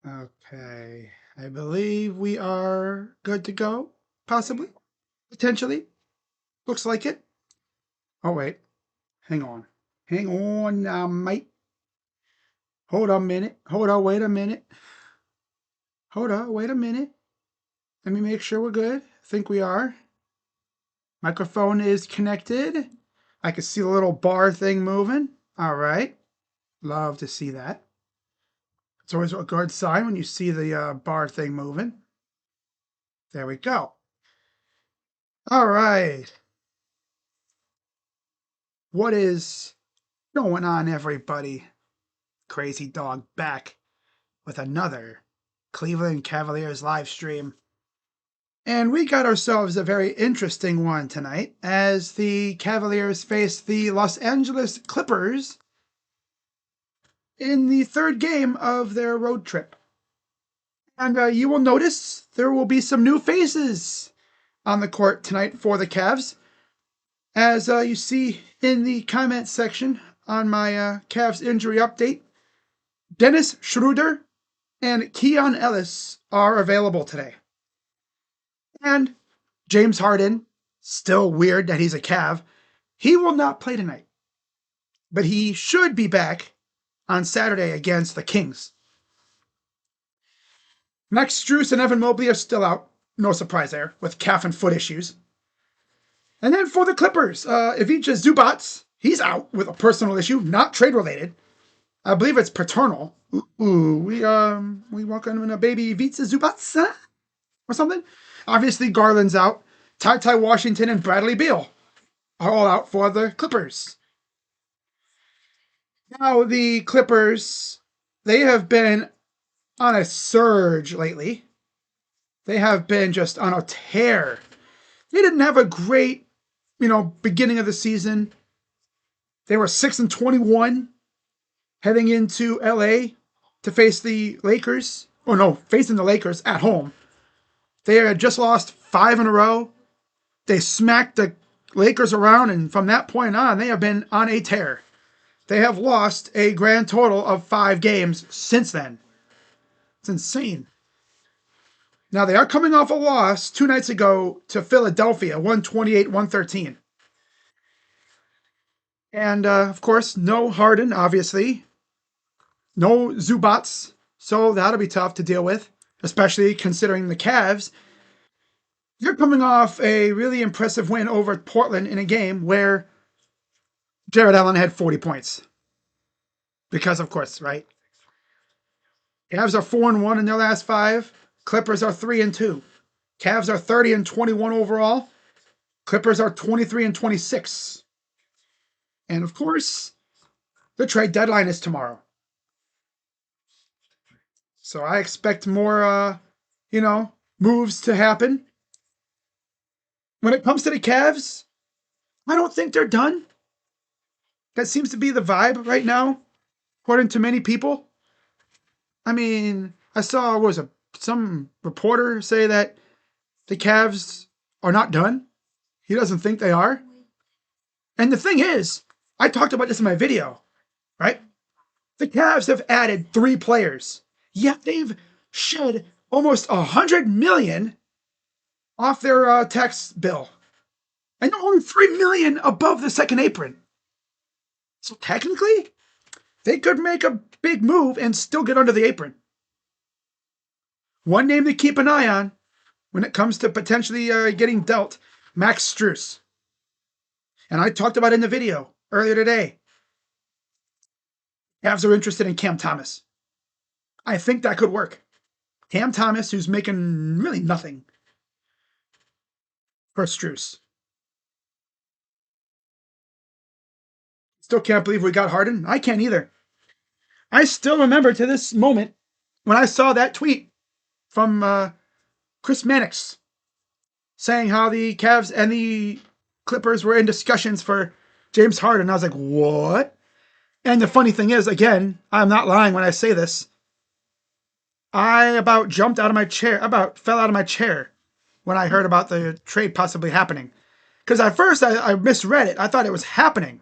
Okay, I believe we are good to go. Possibly, potentially. Looks like it. Oh, wait. Hang on. Hang on now, mate. Hold on a minute. Hold on, wait a minute. Hold on, wait a minute. Let me make sure we're good. I think we are. Microphone is connected. I can see the little bar thing moving. All right. Love to see that. It's always a good sign when you see the bar thing moving. There we go. All right. What is going on, everybody? Crazy Dog back with another Cleveland Cavaliers live stream. And we got ourselves a very interesting one tonight as the Cavaliers face the Los Angeles Clippers in the third game of their road trip. And you will notice there will be some new faces on the court tonight for the Cavs. As you see in the comment section on my Cavs injury update, Dennis Schroeder and Keon Ellis are available today. And James Harden, still weird that he's a Cav, he will not play tonight. But he should be back on Saturday against the Kings. Max Strus and Evan Mobley are still out. No surprise there, with calf and foot issues. And then for the Clippers, Ivica Zubats, he's out with a personal issue, not trade related. I believe it's paternal. Ooh, we welcome in a baby Ivica Zubats or something. Obviously, Garland's out. Ty Washington and Bradley Beal are all out for the Clippers. Now, the Clippers, they have been on a surge lately. They have been just on a tear. They didn't have a great, beginning of the season. They were 6-21 heading into LA to face the Lakers. Oh no, facing the Lakers at home. They had just lost 5 in a row. They smacked the Lakers around, and from that point on, they have been on a tear. They have lost a grand total of 5 games since then. It's insane. Now, they are coming off a loss 2 nights ago to Philadelphia, 128-113. And, of course, no Harden, obviously. No Zubats. So that'll be tough to deal with, especially considering the Cavs. They're coming off a really impressive win over Portland in a game where Jared Allen had 40 points. Because, of course, right? Cavs are 4-1 in their last 5. Clippers are 3-2. Cavs are 30-21 overall. Clippers are 23-26. And of course, the trade deadline is tomorrow. So I expect more, moves to happen. When it comes to the Cavs, I don't think they're done. That seems to be the vibe right now, according to many people. I mean, I saw some reporter say that the Cavs are not done. He doesn't think they are. And the thing is, I talked about this in my video, right? The Cavs have added 3 players, yet they've shed almost $100 million off their tax bill, and they're only $3 million above the second apron. So technically, they could make a big move and still get under the apron. One name to keep an eye on when it comes to potentially getting dealt, Max Strus. And I talked about it in the video earlier today. Cavs are interested in Cam Thomas. I think that could work. Cam Thomas, who's making really nothing for Strus. Still can't believe we got Harden. I can't either. I still remember to this moment when I saw that tweet from Chris Mannix saying how the Cavs and the Clippers were in discussions for James Harden. I was like, what? And the funny thing is, again, I'm not lying when I say this. I about jumped out of my chair, about fell out of my chair when I heard about the trade possibly happening. Because at first I misread it. I thought it was happening.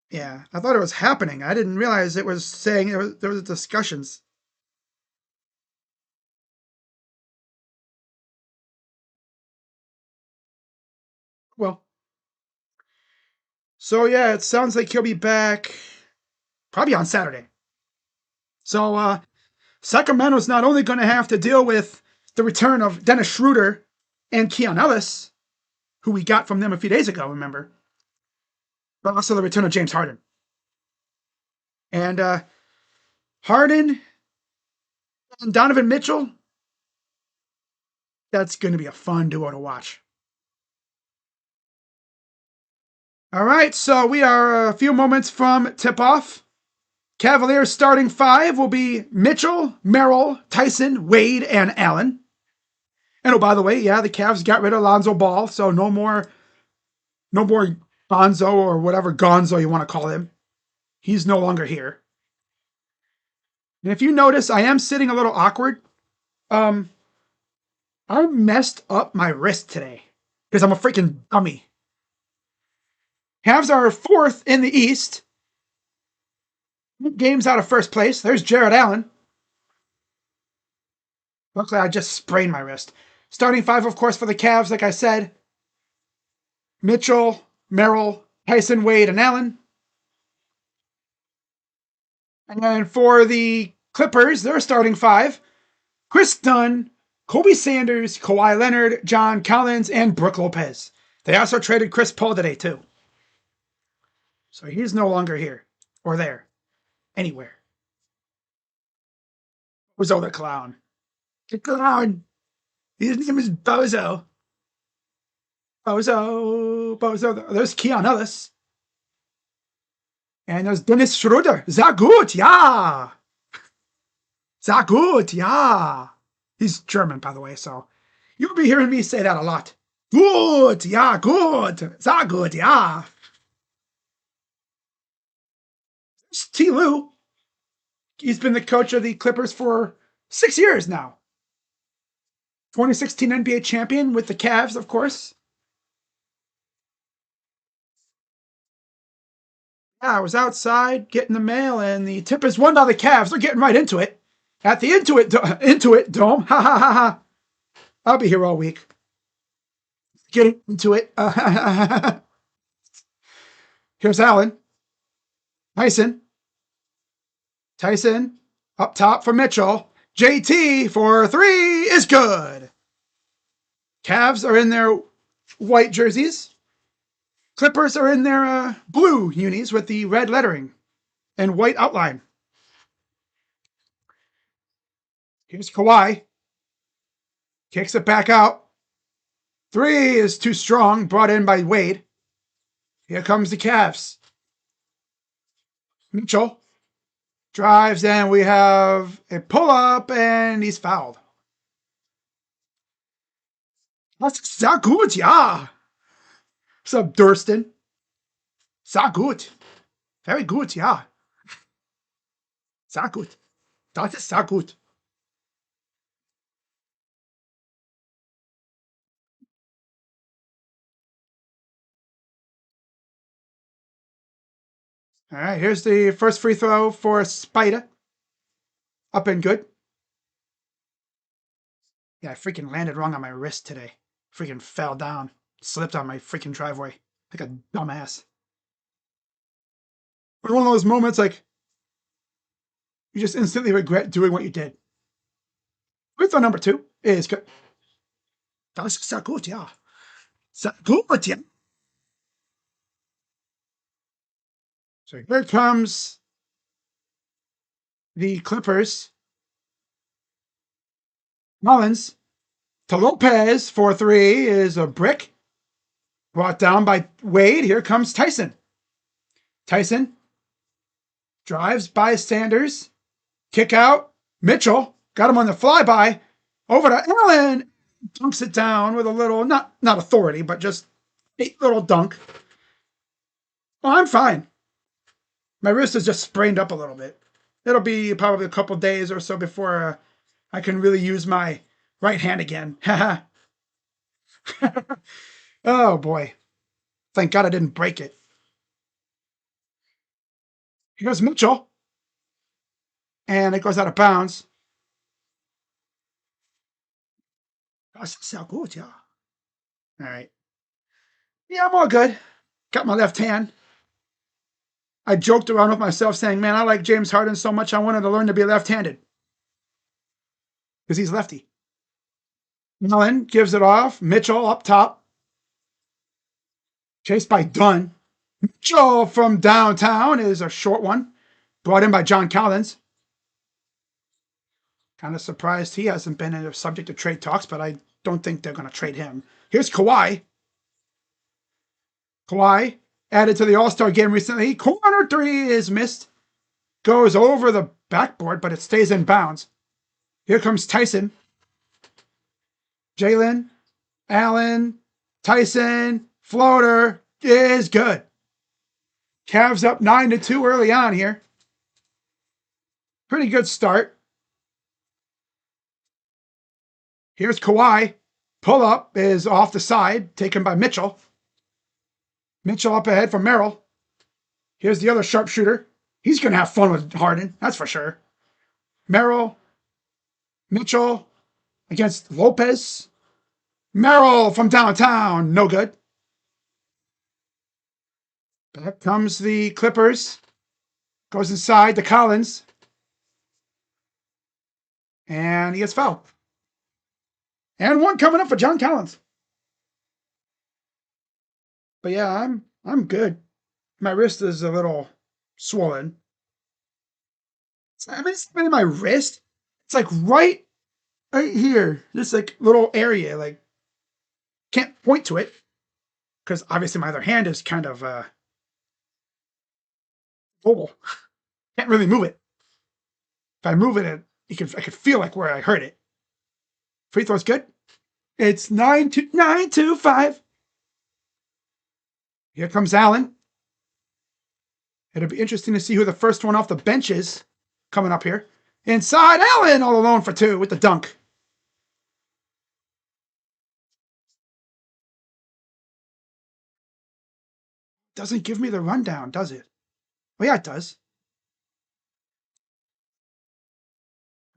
Yeah, I thought it was happening. I didn't realize it was saying there was discussions. Well, so yeah, it sounds like he'll be back probably on Saturday. So Sacramento's not only going to have to deal with the return of Dennis Schroeder and Keon Ellis, who we got from them a few days ago, remember, but also the return of James Harden. And Harden and Donovan Mitchell, that's going to be a fun duo to watch. All right, so we are a few moments from tip off. Cavaliers starting five will be Mitchell, Merrill, Tyson, Wade, and Allen. And oh, by the way, yeah, the Cavs got rid of Lonzo Ball, so no more Bonzo or whatever Gonzo you want to call him. He's no longer here. And if you notice, I am sitting a little awkward. Um, I messed up my wrist today because I'm a freaking dummy. Cavs are fourth in the East. Games out of first place. There's Jared Allen. Luckily, I just sprained my wrist. Starting five, of course, for the Cavs, like I said, Mitchell, Merrill, Tyson, Wade, and Allen. And then for the Clippers, they're starting five. Chris Dunn, Kobe Sanders, Kawhi Leonard, John Collins, and Brook Lopez. They also traded Chris Paul today, too. So he's no longer here or there, anywhere. Bozo the clown. The clown. His name is Bozo. Bozo. There's Keon Ellis. And there's Dennis Schroeder. Sehr gut, ja. Sehr gut, ja. He's German, by the way, so you'll be hearing me say that a lot. Gut, ja, gut. Sehr gut, ja. It's T. Lue. He's been the coach of the Clippers for 6 years now. 2016 NBA champion with the Cavs, of course. Yeah, I was outside getting the mail, and the tip is $1 Cavs. They're getting right into it. At the Intuit Dome. Ha ha ha ha. I'll be here all week. Getting into it. Here's Allen. Tyson. Tyson. Up top for Mitchell. JT for three is good. Cavs are in their white jerseys. Clippers are in their blue unis with the red lettering and white outline. Here's Kawhi. Kicks it back out. Three is too strong, brought in by Wade. Here comes the Cavs. Mitchell drives, and we have a pull-up, and he's fouled. Das ist sehr gut, ja. What's up, Durston? Sehr gut. Very good, ja. Sehr gut. Das ist sehr gut. All right, here's the first free throw for Spider. Up and good. Yeah, I freaking landed wrong on my wrist today. Freaking fell down. Slipped on my freaking driveway. Like a dumbass. It was one of those moments like you just instantly regret doing what you did. Free throw number two is good. Das ist sehr gut, ja. Sehr gut, ja. So here comes the Clippers. Mullins to Lopez for three is a brick. Brought down by Wade. Here comes Tyson. Tyson drives by Sanders. Kick out. Mitchell got him on the flyby. Over to Allen. Dunks it down with a little, not authority, but just a little dunk. Oh, I'm fine. My wrist is just sprained up a little bit. It'll be probably a couple days or so before I can really use my right hand again. Oh boy. Thank God I didn't break it. Here goes Mitchell. And it goes out of bounds. Das ist ja gut, yeah. All right. Yeah, I'm all good. Got my left hand. I joked around with myself saying, man, I like James Harden so much I wanted to learn to be left-handed. Because he's lefty. Allen gives it off. Mitchell up top. Chased by Dunn. Mitchell from downtown is a short one. Brought in by John Collins. Kind of surprised he hasn't been a subject of trade talks, but I don't think they're going to trade him. Here's Kawhi. Kawhi added to the All-Star game recently. Corner three is missed. Goes over the backboard, but it stays in bounds. Here comes Tyson. Jalen, Allen, Tyson, floater is good. Cavs up 9-2 early on here. Pretty good start. Here's Kawhi. Pull up is off the side, taken by Mitchell. Mitchell up ahead for Merrill. Here's the other sharpshooter. He's going to have fun with Harden, that's for sure. Merrill, Mitchell against Lopez. Merrill from downtown, no good. Back comes the Clippers. Goes inside to Collins. And he gets fouled. And one coming up for John Collins. But yeah, I'm good. My wrist is a little swollen. I mean, it's not in my wrist. It's like right here. This like little area. Like, can't point to it. Because obviously my other hand is kind of mobile. Can't really move it. If I move it, I could feel like where I hurt it. Free throw's good. It's 9-5. Here comes Allen. It'll be interesting to see who the first one off the bench is coming up here. Inside, Allen all alone for two with the dunk. Doesn't give me the rundown, does it? Oh, yeah, it does.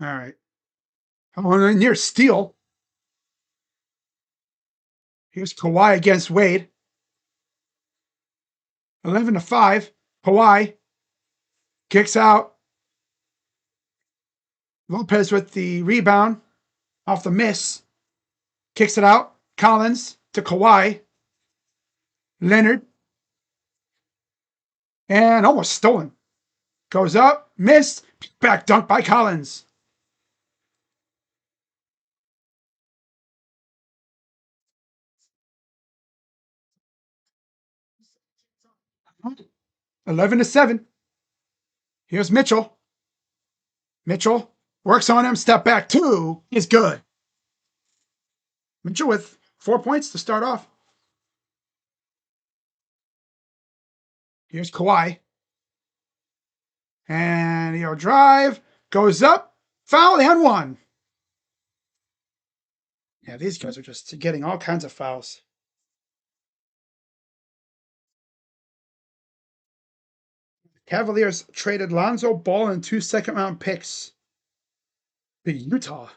All right. Oh, near steal. Here's Kawhi against Wade. 11-5. Kawhi kicks out. Lopez with the rebound off the miss. Kicks it out. Collins to Kawhi. Leonard. And almost stolen. Goes up. Missed. Back dunk by Collins. -7. 11-7. Here's Mitchell. Mitchell works on him. Step back. Two is good. Mitchell with 4 points to start off. Here's Kawhi. And he'll drive. Goes up. Foul and one. Yeah, these guys are just getting all kinds of fouls. Cavaliers traded Lonzo Ball and 2 second-round picks to Utah.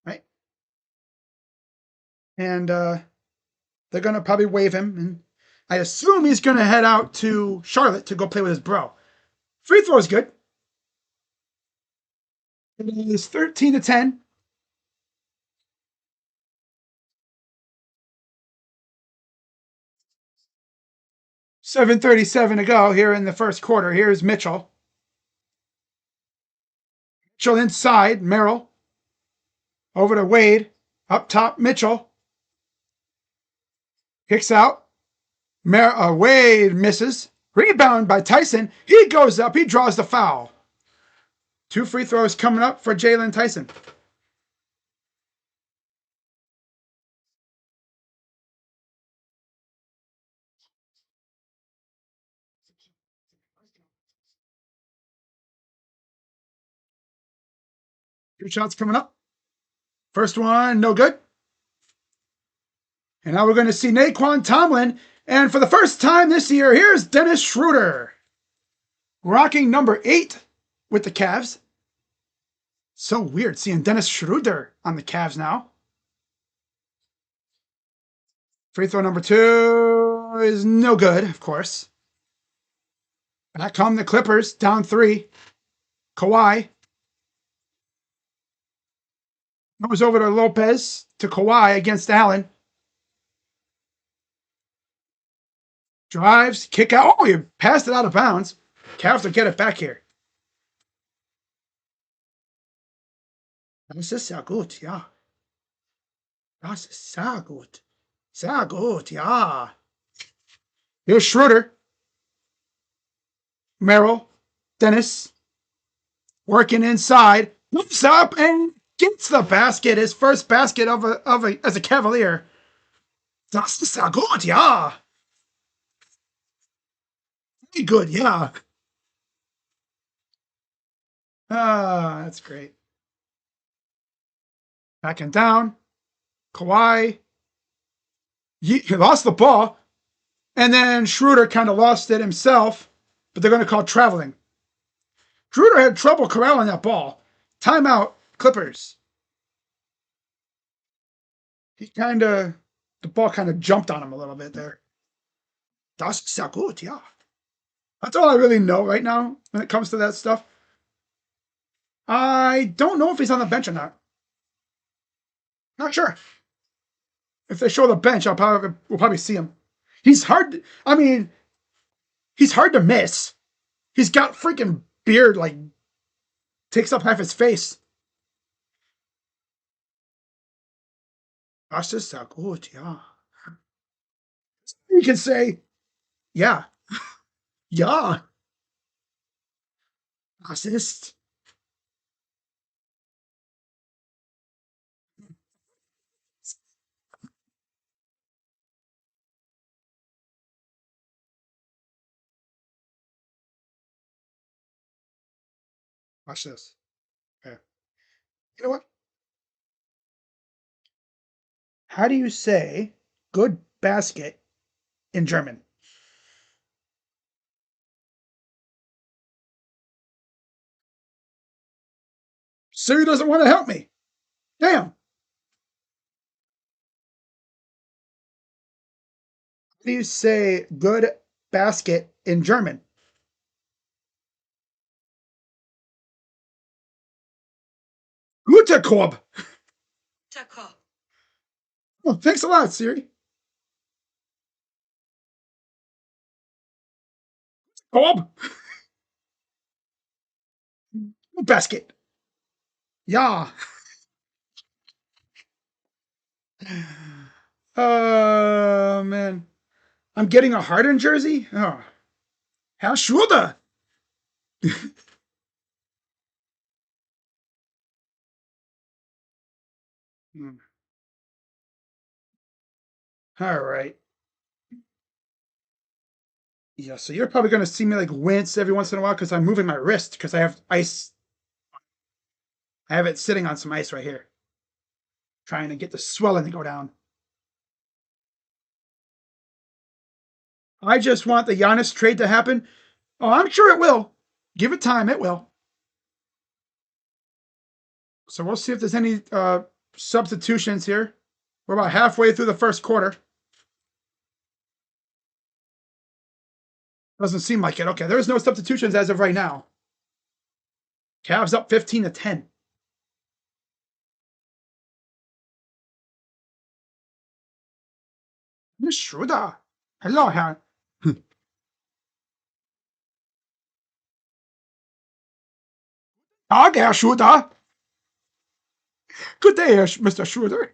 Right? And they're going to probably waive him. And I assume he's going to head out to Charlotte to go play with his bro. Free throw is good. It is 13-10. $7:37 to go here in the first quarter. Here's Mitchell. Mitchell inside. Merrill. Over to Wade. Up top, Mitchell. Kicks out. Wade misses. Rebound by Tyson. He goes up. He draws the foul. 2 free throws coming up for Jalen Tyson. Two shots coming up. First one, no good. And now we're going to see Naquan Tomlin. And for the first time this year, here's Dennis Schroeder. Rocking number 8 with the Cavs. So weird seeing Dennis Schroeder on the Cavs now. Free throw number 2 is no good, of course. Back come the Clippers, down 3. Kawhi goes over to Lopez to Kawhi against Allen. Drives, kick out. Oh, you passed it out of bounds. Cavs will get it back here. Das ist sehr gut, ja. Das ist sehr gut. Sehr gut, ja. Here's Schroeder. Merrill. Dennis. Working inside. Moves up and gets the basket. His first basket as a Cavalier. Das ist sehr gut, ja. Very good, yeah. Ah, that's great. Backing down. Kawhi. He lost the ball. And then Schroeder kind of lost it himself. But they're going to call traveling. Schroeder had trouble corralling that ball. Timeout, Clippers. The ball kind of jumped on him a little bit there. Das ist sehr gut, yeah. That's all I really know right now when it comes to that stuff. I don't know if he's on the bench or not. Not sure. If they show the bench, we'll probably see him. He's hard. I mean, he's hard to miss. He's got freaking beard, like, takes up half his face. Das ist sehr gut, ja. You can say, yeah. Ja. Das ist. Watch this. Okay. You know what? How do you say good basket in German? Siri doesn't want to help me. Damn. How do you say good basket in German? Guter Korb. Oh, thanks a lot, Siri. Korb. Basket. Ja. Oh, man. I'm getting a Harden jersey? Oh. Herr Schroeder. All right. Yeah, so you're probably going to see me like wince every once in a while because I'm moving my wrist because I have ice. I have it sitting on some ice right here, trying to get the swelling to go down. I just want the Giannis trade to happen. Oh, I'm sure it will. Give it time, it will. So we'll see if there's any substitutions here. We're about halfway through the first quarter. Doesn't seem like it. Okay, there's no substitutions as of right now. Cavs up 15-10. Miss Schroeder. Hello, Herr. Tag, Herr Schroeder. Good day, Mr. Schroeder.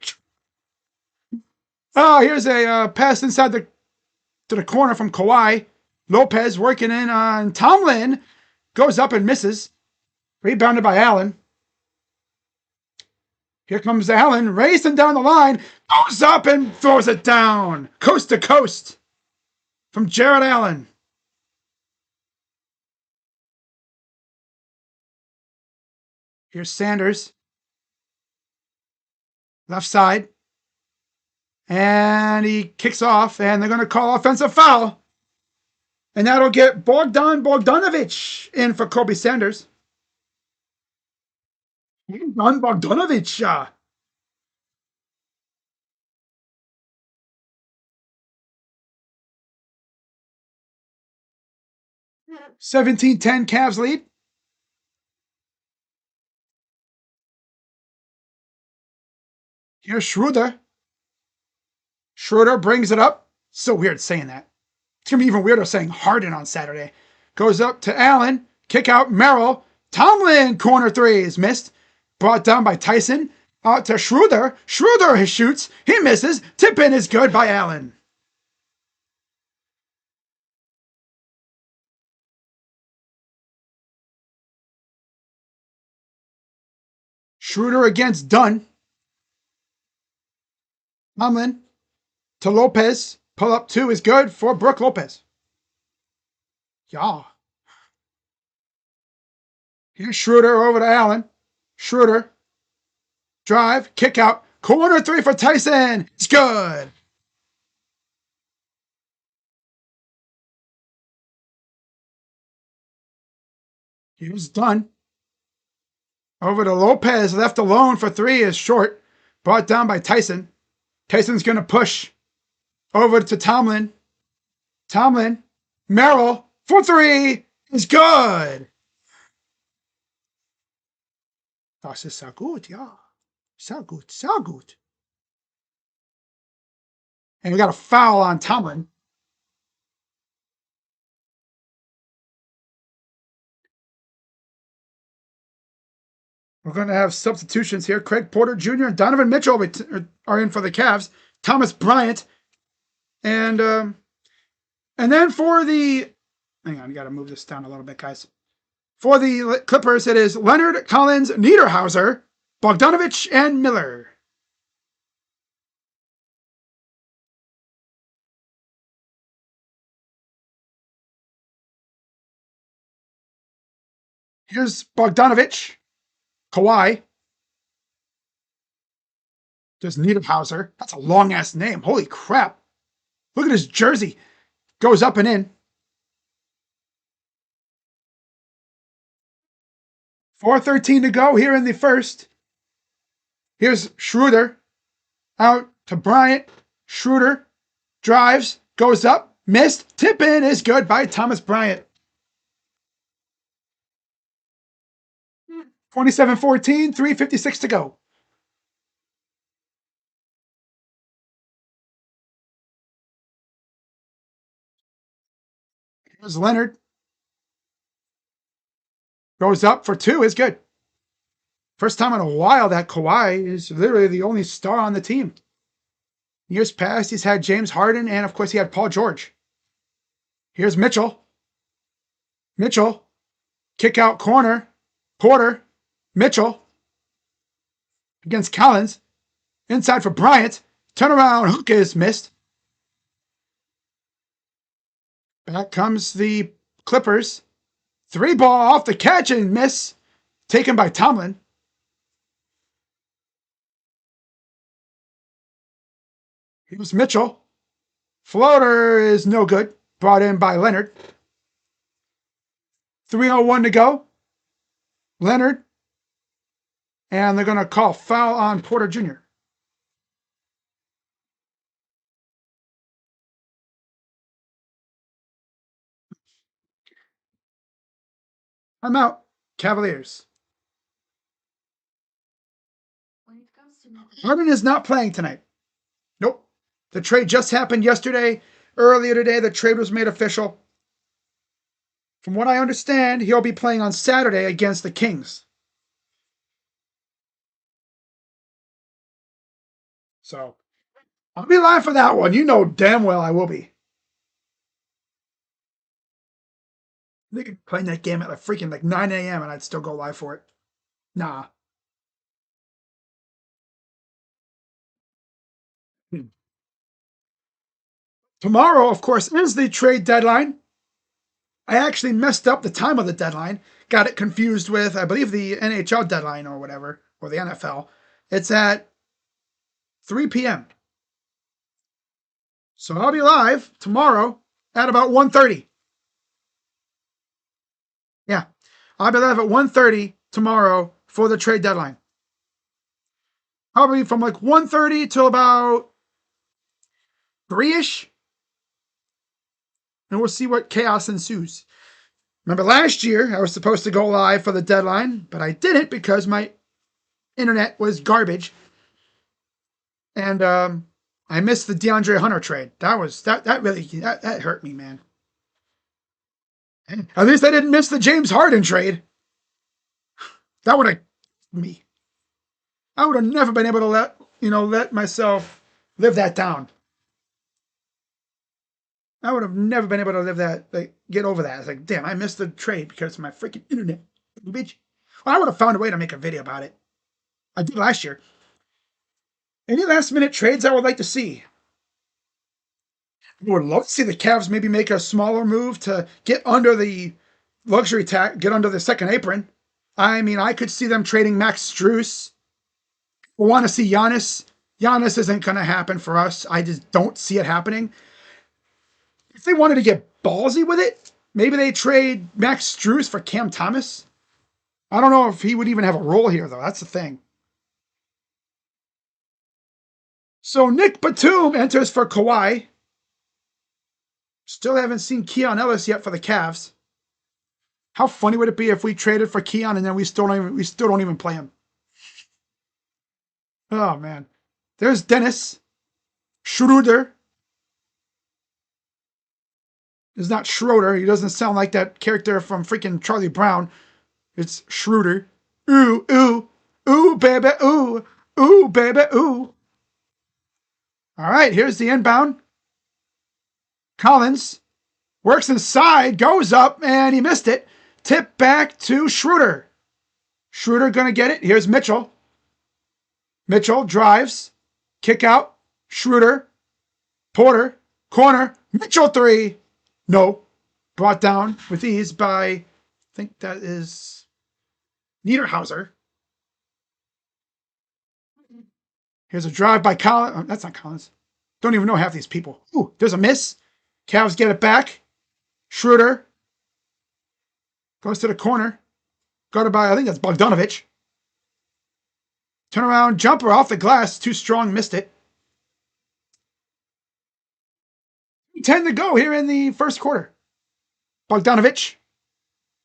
Oh, here's a pass inside to the corner from Kawhi. Lopez working in on Tomlin. Goes up and misses. Rebounded by Allen. Here comes Allen, racing down the line. Goes up and throws it down. Coast to coast from Jared Allen. Here's Sanders. Left side. And he kicks off, and they're going to call offensive foul. And that'll get Bogdanovich in for Kobe Sanders. Bogdanovich. 17-10 Cavs lead. Here's Schroeder. Schroeder brings it up. So weird saying that. It's going to be even weirder saying Harden on Saturday. Goes up to Allen. Kick out Merrill. Tomlin, corner three is missed. Brought down by Tyson. Out to Schroeder. Schroeder shoots. He misses. Tip in is good by Allen. Schroeder against Dunn. Tomlin to Lopez. Pull up two is good for Brook Lopez. Yeah. Here's Schroeder over to Allen. Schroeder. Drive. Kick out. Corner three for Tyson. It's good. Here's Dunn. Over to Lopez. Left alone for three is short. Brought down by Tyson. Tyson's going to push. Over to Tomlin. Tomlin. Merrill. For three is good. Das ist sehr gut, ja. Sehr gut, sehr gut. And we got a foul on Tomlin. We're going to have substitutions here. Craig Porter Jr. and Donovan Mitchell are in for the Cavs. Thomas Bryant. And then for the... Hang on, you got to move this down a little bit, guys. For the Clippers, it is Leonard, Collins, Niederhauser, Bogdanovich, and Miller. Here's Bogdanovich. Kawhi. There's Niederhauser. That's a long-ass name. Holy crap. Look at his jersey. Goes up and in. 4:13 to go here in the first. Here's Schroeder. Out to Bryant. Schroeder drives. Goes up. Missed. Tip in is good by Thomas Bryant. 27-14. 3:56 to go. Here's Leonard. Goes up for two is good. First time in a while that Kawhi is literally the only star on the team. Years past, he's had James Harden, and of course he had Paul George. Here's Mitchell. Mitchell. Kick out corner. Porter. Mitchell. Against Collins. Inside for Bryant. Turnaround hook is missed. Back comes the Clippers. Three ball off the catch and miss. Taken by Tomlin. Here's Mitchell. Floater is no good. Brought in by Leonard. 3:01 to go. Leonard. And they're going to call foul on Porter Jr. I'm out. Cavaliers. Harden is not playing tonight. Nope. The trade just happened yesterday. Earlier today, the trade was made official. From what I understand, he'll be playing on Saturday against the Kings. So, I'll be live for that one. You know damn well I will be. They could play that game at like 9 a.m. and I'd still go live for it. Nah. Tomorrow, of course, is the trade deadline. I actually messed up the time of the deadline. Got it confused with, I believe, the NHL deadline or whatever, or the NFL. It's at 3 p.m. So I'll be live tomorrow at about 1:30. Yeah. I'll be live at 1:30 tomorrow for the trade deadline. Probably from like 1:30 till about 3-ish. And we'll see what chaos ensues. Remember last year, I was supposed to go live for the deadline, but I didn't because my internet was garbage. And I missed the DeAndre Hunter trade. That really hurt me, man. At least I didn't miss the James Harden trade. That would have me. I would have never been able to let myself live that down. I would have never been able to live that, get over that. It's like, damn, I missed the trade because of my freaking internet. Bitch. Well, I would have found a way to make a video about it. I did last year. Any last minute trades I would like to see? I would love to see the Cavs maybe make a smaller move to get under the luxury tax, get under the second apron. I mean, I could see them trading Max Strus. We want to see Giannis. Giannis isn't going to happen for us. I just don't see it happening. If they wanted to get ballsy with it, maybe they trade Max Strus for Cam Thomas. I don't know if he would even have a role here, though. That's the thing. So Nick Batum enters for Kawhi. Still haven't seen Keon Ellis yet for the Cavs. How funny would it be if we traded for Keon and then we still don't even play him? Oh man. There's Dennis Schroeder. It's not Schroeder. He doesn't sound like that character from freaking Charlie Brown. It's Schroeder. Ooh, ooh, ooh, baby, ooh, ooh, baby, ooh. All right, here's the inbound. Collins works inside, goes up, and he missed it. Tip back to Schroeder. Schroeder going to get it. Here's Mitchell. Mitchell drives. Kick out. Schroeder. Porter. Corner. Mitchell three. No. Brought down with ease by, I think that is Niederhauser. Here's a drive by Collins. Oh, that's not Collins. Don't even know half these people. Ooh, there's a miss. Cavs get it back. Schroeder goes to the corner. Guarded by, I think that's Bogdanovich. Turnaround jumper off the glass. Too strong. Missed it. 10 to go here in the first quarter. Bogdanovich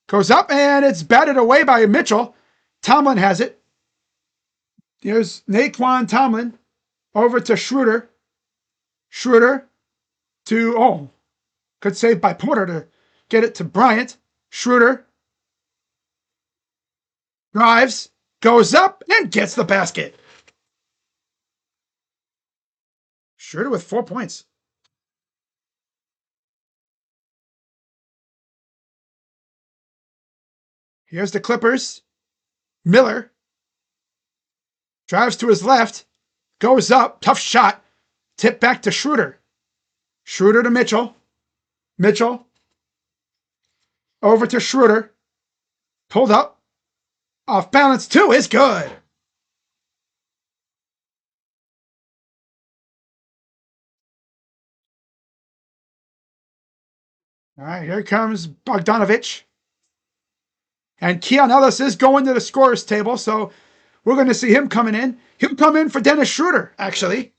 goes up, and it's batted away by Mitchell. Tomlin has it. Here's Naquan Tomlin over to Schroeder. Schroeder to, good save by Porter to get it to Bryant. Schroeder drives, goes up, and gets the basket. Schroeder with 4 points. Here's the Clippers. Miller drives to his left, goes up, tough shot, tip back to Schroeder. Schroeder to Mitchell. Mitchell over to Schroeder. Pulled up. Off balance, two is good. All right, here comes Bogdanovich. And Keon Ellis is going to the scorer's table, so we're going to see him coming in. He'll come in for Dennis Schroeder, actually.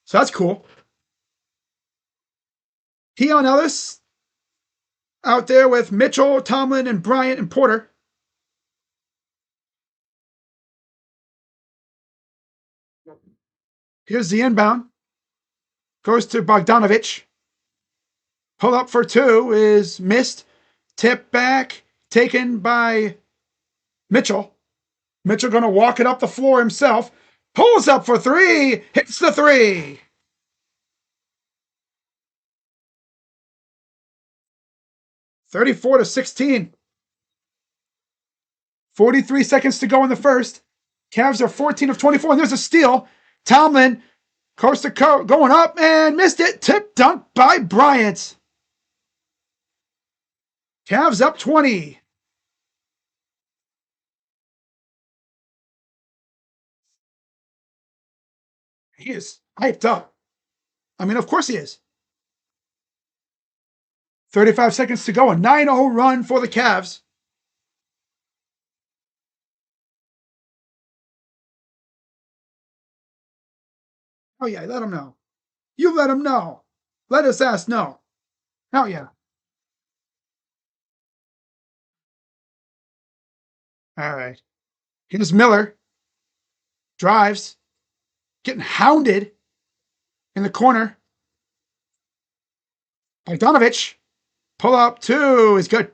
So that's cool. Keon Ellis out there with Mitchell, Tomlin, and Bryant and Porter. Here's the inbound. Goes to Bogdanovich. Pull up for two is missed. Tip back, taken by Mitchell. Mitchell going to walk it up the floor himself. Pulls up for three. Hits the three. 34-16. 43 seconds to go in the first. Cavs are 14 of 24, and there's a steal. Tomlin, coast to coast, going up and missed it. Tip dunk by Bryant. Cavs up 20. He is hyped up. I mean, of course he is. 35 seconds to go. A 9-0 run for the Cavs. Oh, yeah, let him know. You let him know. Let his ass know. Hell yeah. All right. Here's Miller. Drives. Getting hounded in the corner. Bogdanovich. Pull up 2 is good.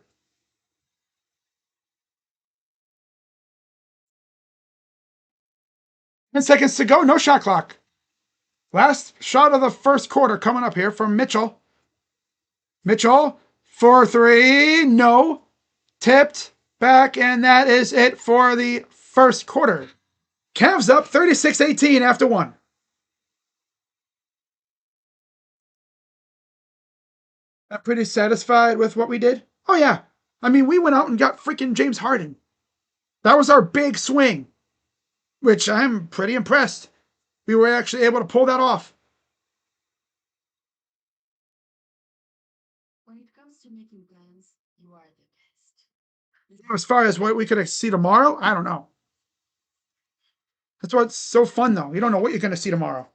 10 seconds to go. No shot clock. Last shot of the first quarter coming up here from Mitchell. Mitchell for 3. No. Tipped back, and that is it for the first quarter. Cavs up 36-18 after 1. I'm pretty satisfied with what we did. Oh, yeah. I mean, we went out and got freaking James Harden. That was our big swing, which I'm pretty impressed. We were actually able to pull that off. When it comes to making plans, you are the best. As far as what we could see tomorrow, I don't know. That's what's so fun, though. You don't know what you're going to see tomorrow.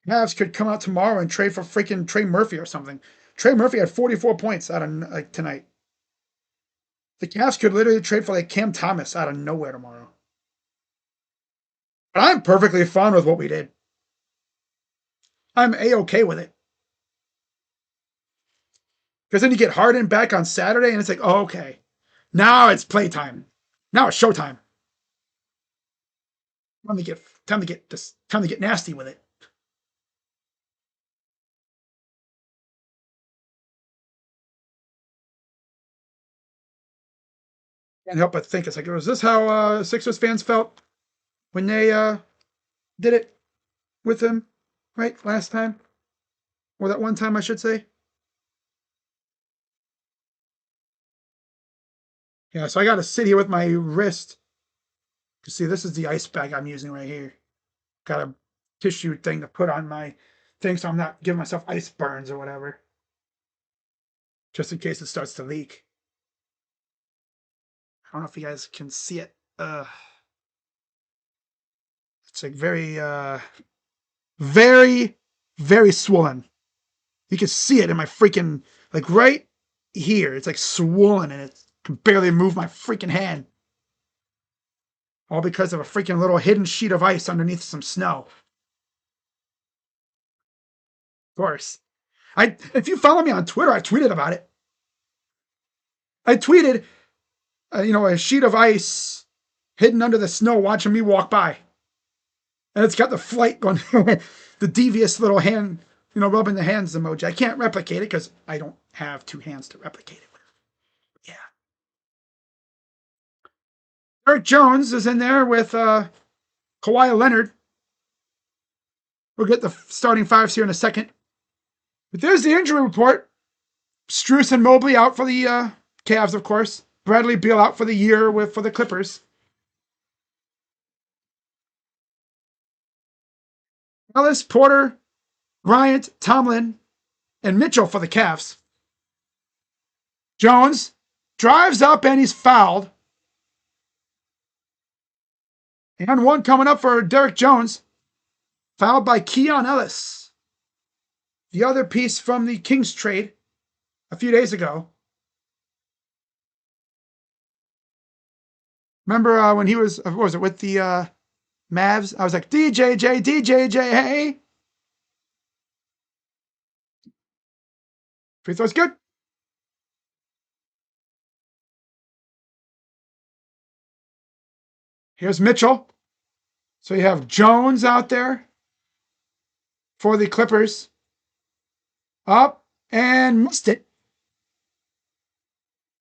Cavs could come out tomorrow and trade for freaking Trey Murphy or something. Trey Murphy had 44 points out of tonight. The Cavs could literally trade for like Cam Thomas out of nowhere tomorrow. But I'm perfectly fine with what we did. I'm A-okay with it. Because then you get Harden back on Saturday, and it's like, oh, okay. Now it's playtime. Now it's showtime. Time to get nasty with it. Can't help but think it's like, was this how Sixers fans felt when they did it with him, right? Last time? Or that one time, I should say. Yeah, so I got to sit here with my wrist. You see, this is the ice bag I'm using right here. Got a tissue thing to put on my thing so I'm not giving myself ice burns or whatever. Just in case it starts to leak. I don't know if you guys can see it. It's like very, very swollen. You can see it in my freaking, like right here. It's like swollen and it can barely move my freaking hand. All because of a freaking little hidden sheet of ice underneath some snow. Of course. If you follow me on Twitter, I tweeted about it. I tweeted, a sheet of ice hidden under the snow watching me walk by. And it's got the flight going, the devious little hand, rubbing the hands emoji. I can't replicate it because I don't have 2 hands to replicate it with. Yeah. Derek Jones is in there with Kawhi Leonard. We'll get the starting 5s here in a second. But there's the injury report. Strus and Mobley out for the Cavs, of course. Bradley Beal out for the year for the Clippers. Ellis, Porter, Bryant, Tomlin, and Mitchell for the Cavs. Jones drives up and he's fouled. And one coming up for Derek Jones. Fouled by Keon Ellis. The other piece from the Kings trade a few days ago. Remember when he was, what was it, with the Mavs? I was like, DJJ, hey. Free throw's good. Here's Mitchell. So you have Jones out there for the Clippers. Up and missed it.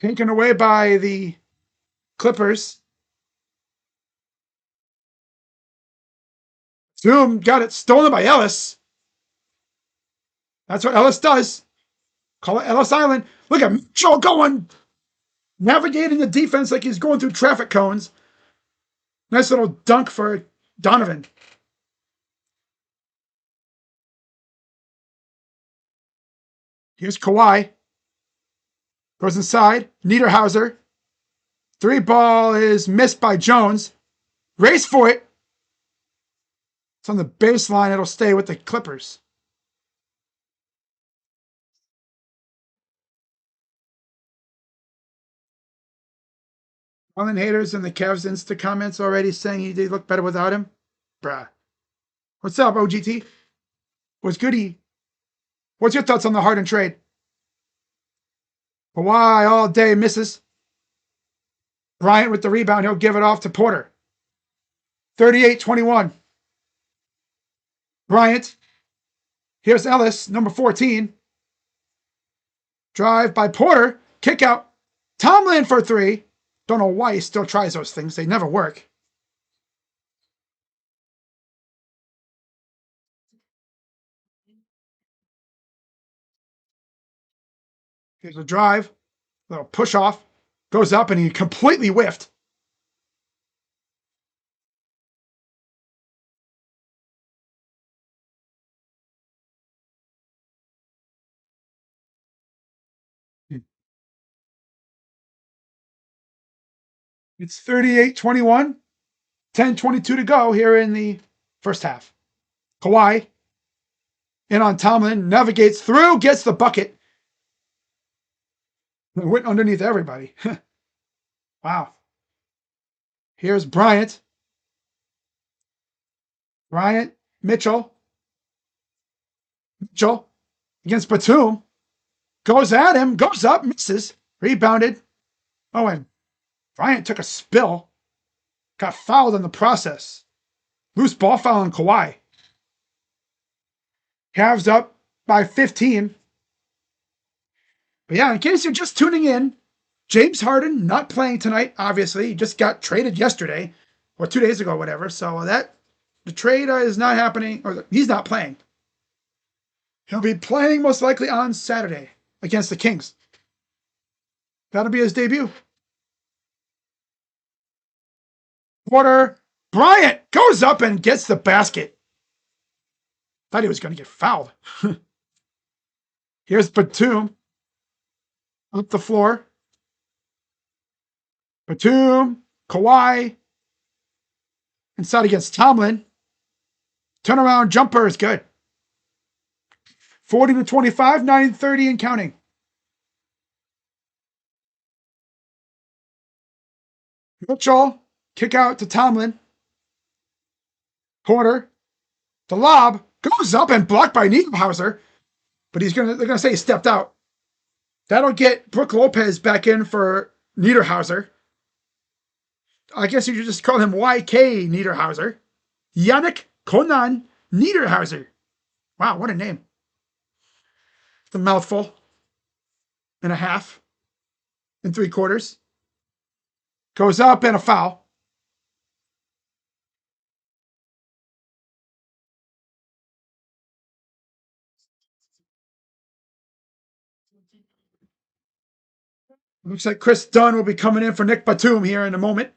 Taken away by the Clippers. Zoom got it stolen by Ellis. That's what Ellis does. Call it Ellis Island. Look at Mitchell going, navigating the defense like he's going through traffic cones. Nice little dunk for Donovan. Here's Kawhi. Goes inside. Niederhauser. 3 ball is missed by Jones. Race for it. It's on the baseline. It'll stay with the Clippers. Garland haters in the Cavs Insta comments already saying he did look better without him. Bruh. What's up, OGT? What's goody? What's your thoughts on the Harden trade? Kawhi all day misses. Bryant with the rebound. He'll give it off to Porter. 38-21. Bryant. Here's Ellis, number 14. Drive by Porter. Kick out. Tomlin for three. Don't know why he still tries those things. They never work. Here's a drive. Little push off. Goes up and he completely whiffed. It's 38-21. 10:22 to go here in the first half. Kawhi in on Tomlin. Navigates through. Gets the bucket. It went underneath everybody. Wow. Here's Bryant. Bryant. Mitchell. Mitchell against Batum. Goes at him. Goes up. Misses. Rebounded. Oh, and Bryant took a spill. Got fouled in the process. Loose ball foul on Kawhi. Cavs up by 15. But yeah, in case you're just tuning in, James Harden not playing tonight, obviously. He just got traded yesterday or 2 days ago, or whatever. So the trade is not happening, or he's not playing. He'll be playing most likely on Saturday against the Kings. That'll be his debut. Porter Bryant goes up and gets the basket. Thought he was going to get fouled. Here's Batum up the floor. Batum, Kawhi, inside against Tomlin. Turnaround jumper is good. 40-25, 9:30 and counting. Mitchell, kick out to Tomlin. Porter, the lob goes up and blocked by Niederhauser, but they're gonna say he stepped out. That'll get Brook Lopez back in for Niederhauser. I guess you should just call him YK Niederhauser. Yannick Conan Niederhauser. Wow, what a name. It's a mouthful and a half and 3/4. Goes up and a foul. Looks like Chris Dunn will be coming in for Nick Batum here in a moment.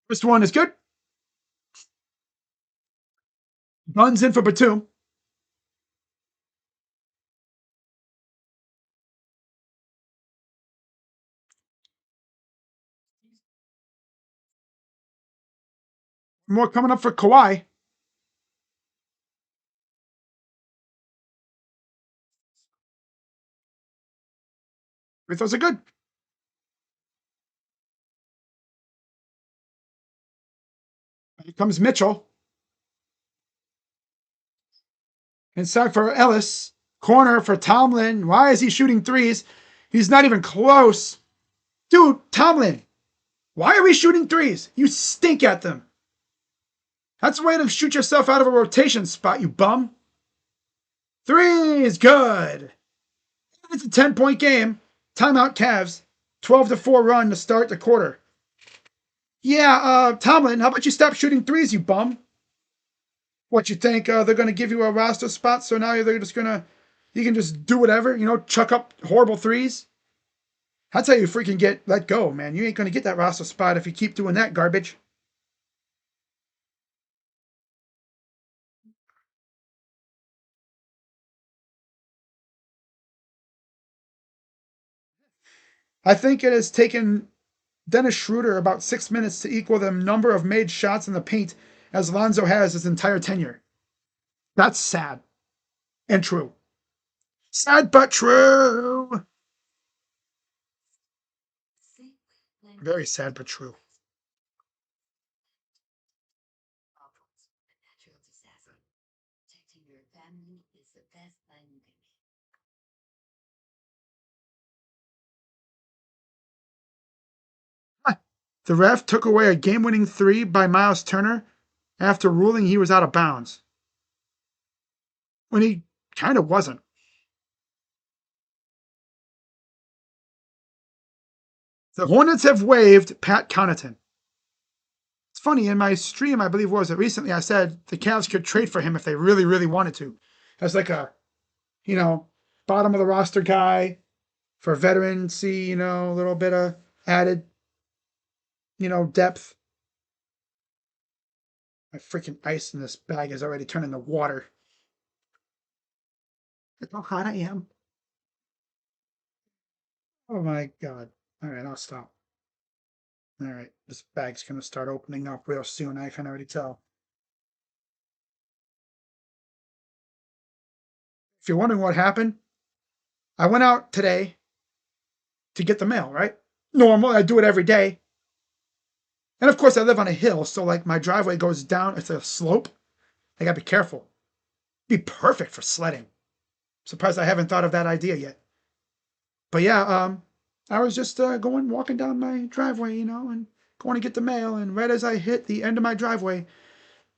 First one is good. Dunn's in for Batum. More coming up for Kawhi. Free throws are good. Here comes Mitchell. Inside for Ellis. Corner for Tomlin. Why is he shooting threes? He's not even close. Dude, Tomlin, why are we shooting threes? You stink at them. That's a way to shoot yourself out of a rotation spot, you bum. Three is good. It's a 10-point game. Timeout Cavs. 12-4 run to start the quarter. Yeah, Tomlin, how about you stop shooting threes, you bum? What, you think they're going to give you a roster spot, so now they're just going to, you can just do whatever, chuck up horrible threes? That's how you freaking get let go, man. You ain't going to get that roster spot if you keep doing that garbage. I think it has taken Dennis Schroeder about 6 minutes to equal the number of made shots in the paint as Lonzo has his entire tenure. That's sad and true. Sad but true. Same Very language. sad but true. Problems with a natural disaster. Protecting your family is the best plan you can make. The ref took away a game winning three by Miles Turner after ruling he was out of bounds, when he kind of wasn't. The Hornets have waived Pat Connaughton. It's funny, in my stream, I believe was it recently, I said the Cavs could trade for him if they really, really wanted to. As like a, you know, bottom of the roster guy for veterancy, a little bit of added, depth. My freaking ice in this bag is already turning to water. That's how hot I am. Oh my god. All right, I'll stop. All right, this bag's gonna start opening up real soon. I can already tell. If you're wondering what happened, I went out today to get the mail, right? Normal, I do it every day. And of course, I live on a hill, so like my driveway goes down, it's a slope. I gotta be careful. Be perfect for sledding. Surprised I haven't thought of that idea yet. But yeah, I was just walking down my driveway, and going to get the mail. And right as I hit the end of my driveway,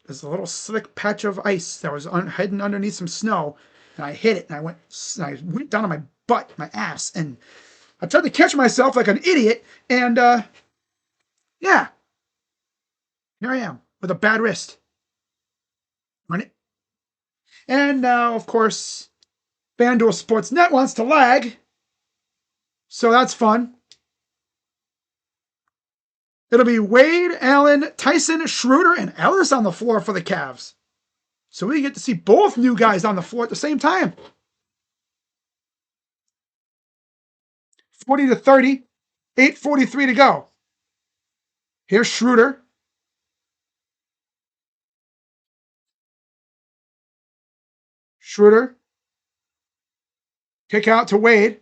there's a little slick patch of ice that was hidden underneath some snow. And I hit it, and I went down on my butt, my ass, and I tried to catch myself like an idiot. And yeah, here I am with a bad wrist. Run it. And now, of course, FanDuel Sportsnet wants to lag. So that's fun. It'll be Wade, Allen, Tyson, Schroeder, and Ellis on the floor for the Cavs. So we get to see both new guys on the floor at the same time. 40-30, 8:43 to go. Here's Schroeder. Schroeder. Kick out to Wade.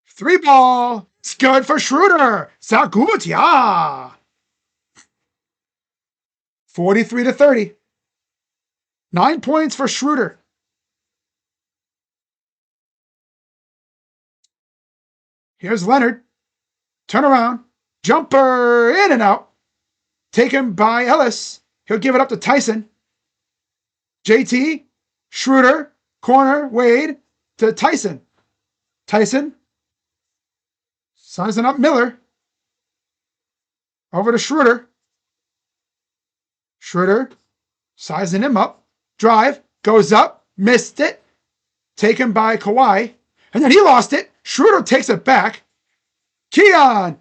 Three ball. It's good for Schroeder. Sehr gut, ja. 43-30. 9 points for Schroeder. Here's Leonard. Turn around. Jumper in and out. Taken by Ellis. He'll give it up to Tyson. JT. Schroeder. Corner. Wade. To Tyson. Tyson. Sizing up Miller. Over to Schroeder. Schroeder. Sizing him up. Drive. Goes up. Missed it. Taken by Kawhi. And then he lost it. Schroeder takes it back. Keon.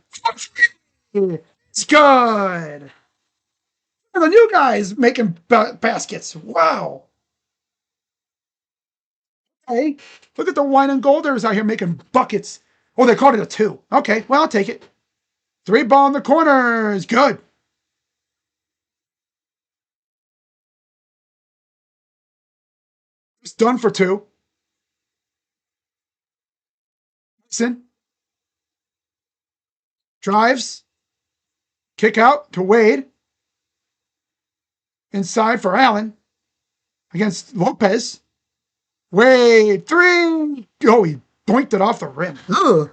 It's good. And the new guys making baskets. Wow. Hey, look at the wine and golders out here making buckets. Oh, they called it a 2. Okay, well, I'll take it. 3 ball in the corner is good. It's done for 2. Listen. Drives. Kick out to Wade. Inside for Allen. Against Lopez. Wade. 3. Oh, he boinked it off the rim. Ugh.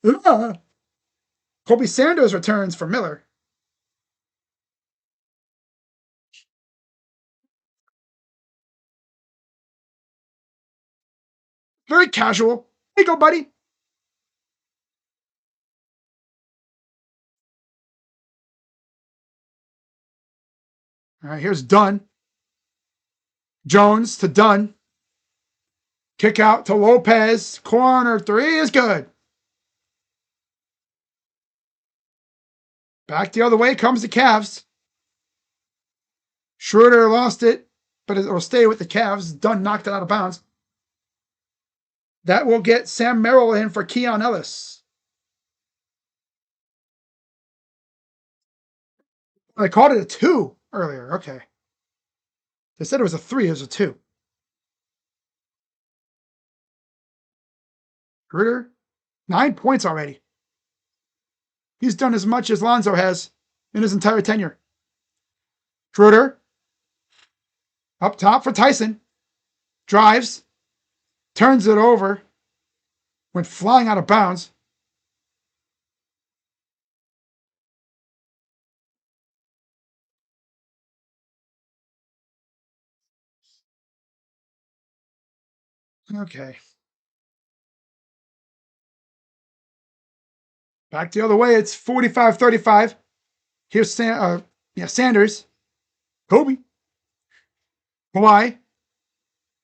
Ugh. Kobe Sanders returns for Miller. Very casual. Here you go, buddy. All right, here's Dunn. Jones to Dunn. Kick out to Lopez. Corner 3 is good. Back the other way comes the Cavs. Schroeder lost it, but it will stay with the Cavs. Dunn knocked it out of bounds. That will get Sam Merrill in for Keon Ellis. I called it a 2 earlier. Okay. They said it was a 3. It was a 2. Ritter, 9 points already. He's done as much as Lonzo has in his entire tenure. Schroeder, up top for Tyson. Drives, turns it over, went flying out of bounds. Okay. Back the other way. It's 45-35. Here's Sanders. Kobe. Kawhi.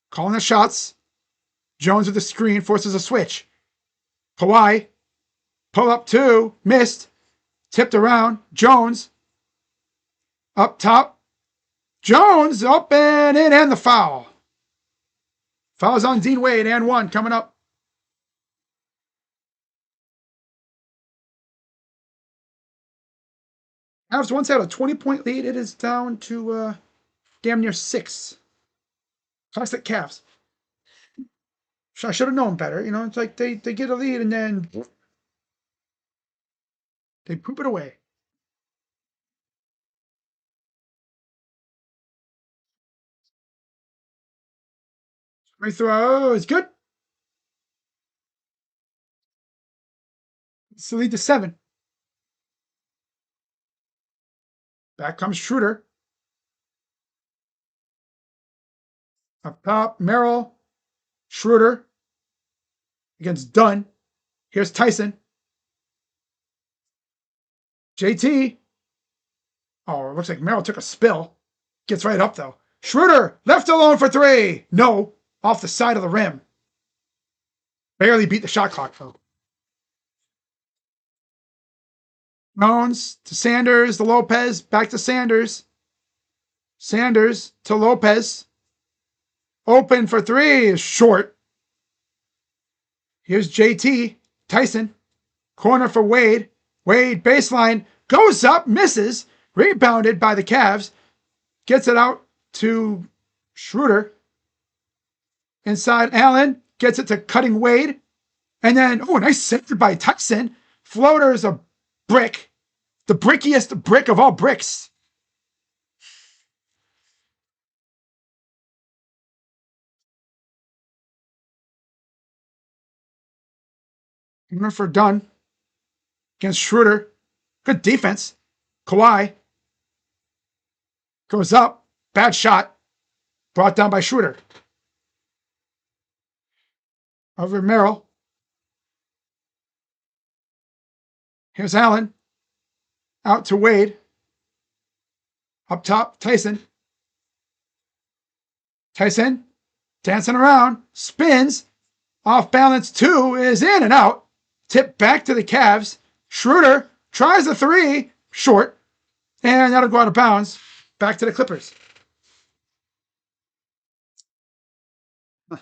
Calling the shots. Jones with the screen forces a switch. Kawhi. Pull up 2. Missed. Tipped around. Jones. Up top. Jones open in and the foul. Foul's on Dean Wade and 1 coming up. Avs once had a 20-point lead. It is down to damn near 6. Classic Cavs. I should have known better. You know, it's like they get a lead and then they poop it away. Free throw is good. It's the lead to 7. Back comes Schroeder. Up top, Merrill. Schroeder against Dunn. Here's Tyson. JT. Oh, it looks like Merrill took a spill. Gets right up, though. Schroeder, left alone for 3. No, off the side of the rim. Barely beat the shot clock, though. Jones to Sanders, to Lopez, back to Sanders. Sanders to Lopez. Open for 3 is short. Here's JT. Tyson. Corner for Wade. Wade, baseline. Goes up, misses. Rebounded by the Cavs. Gets it out to Schroeder. Inside, Allen. Gets it to cutting Wade. And then, oh, nice save by Tyson. Floater is a brick. The brickiest brick of all bricks. Corner for Dunn. Against Schroeder. Good defense. Kawhi. Goes up. Bad shot. Brought down by Schroeder. Over Merrill. Here's Allen. Out to Wade. Up top, Tyson. Tyson dancing around. Spins. Off balance 2 is in and out. Tip back to the Cavs. Schroeder tries the 3. Short. And that'll go out of bounds. Back to the Clippers. Huh.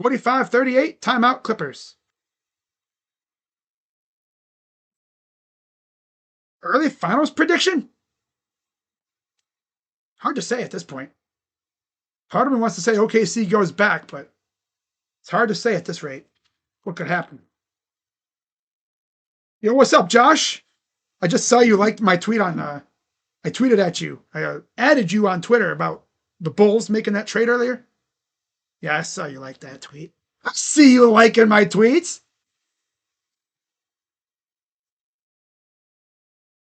45-38. Timeout Clippers. Early finals prediction? Hard to say at this point. Part of me wants to say OKC goes back, but it's hard to say at this rate what could happen. Yo, what's up, Josh? I just saw you liked my tweet on. I tweeted at you. I added you on Twitter about the Bulls making that trade earlier. Yeah, I saw you like that tweet. I see you liking my tweets.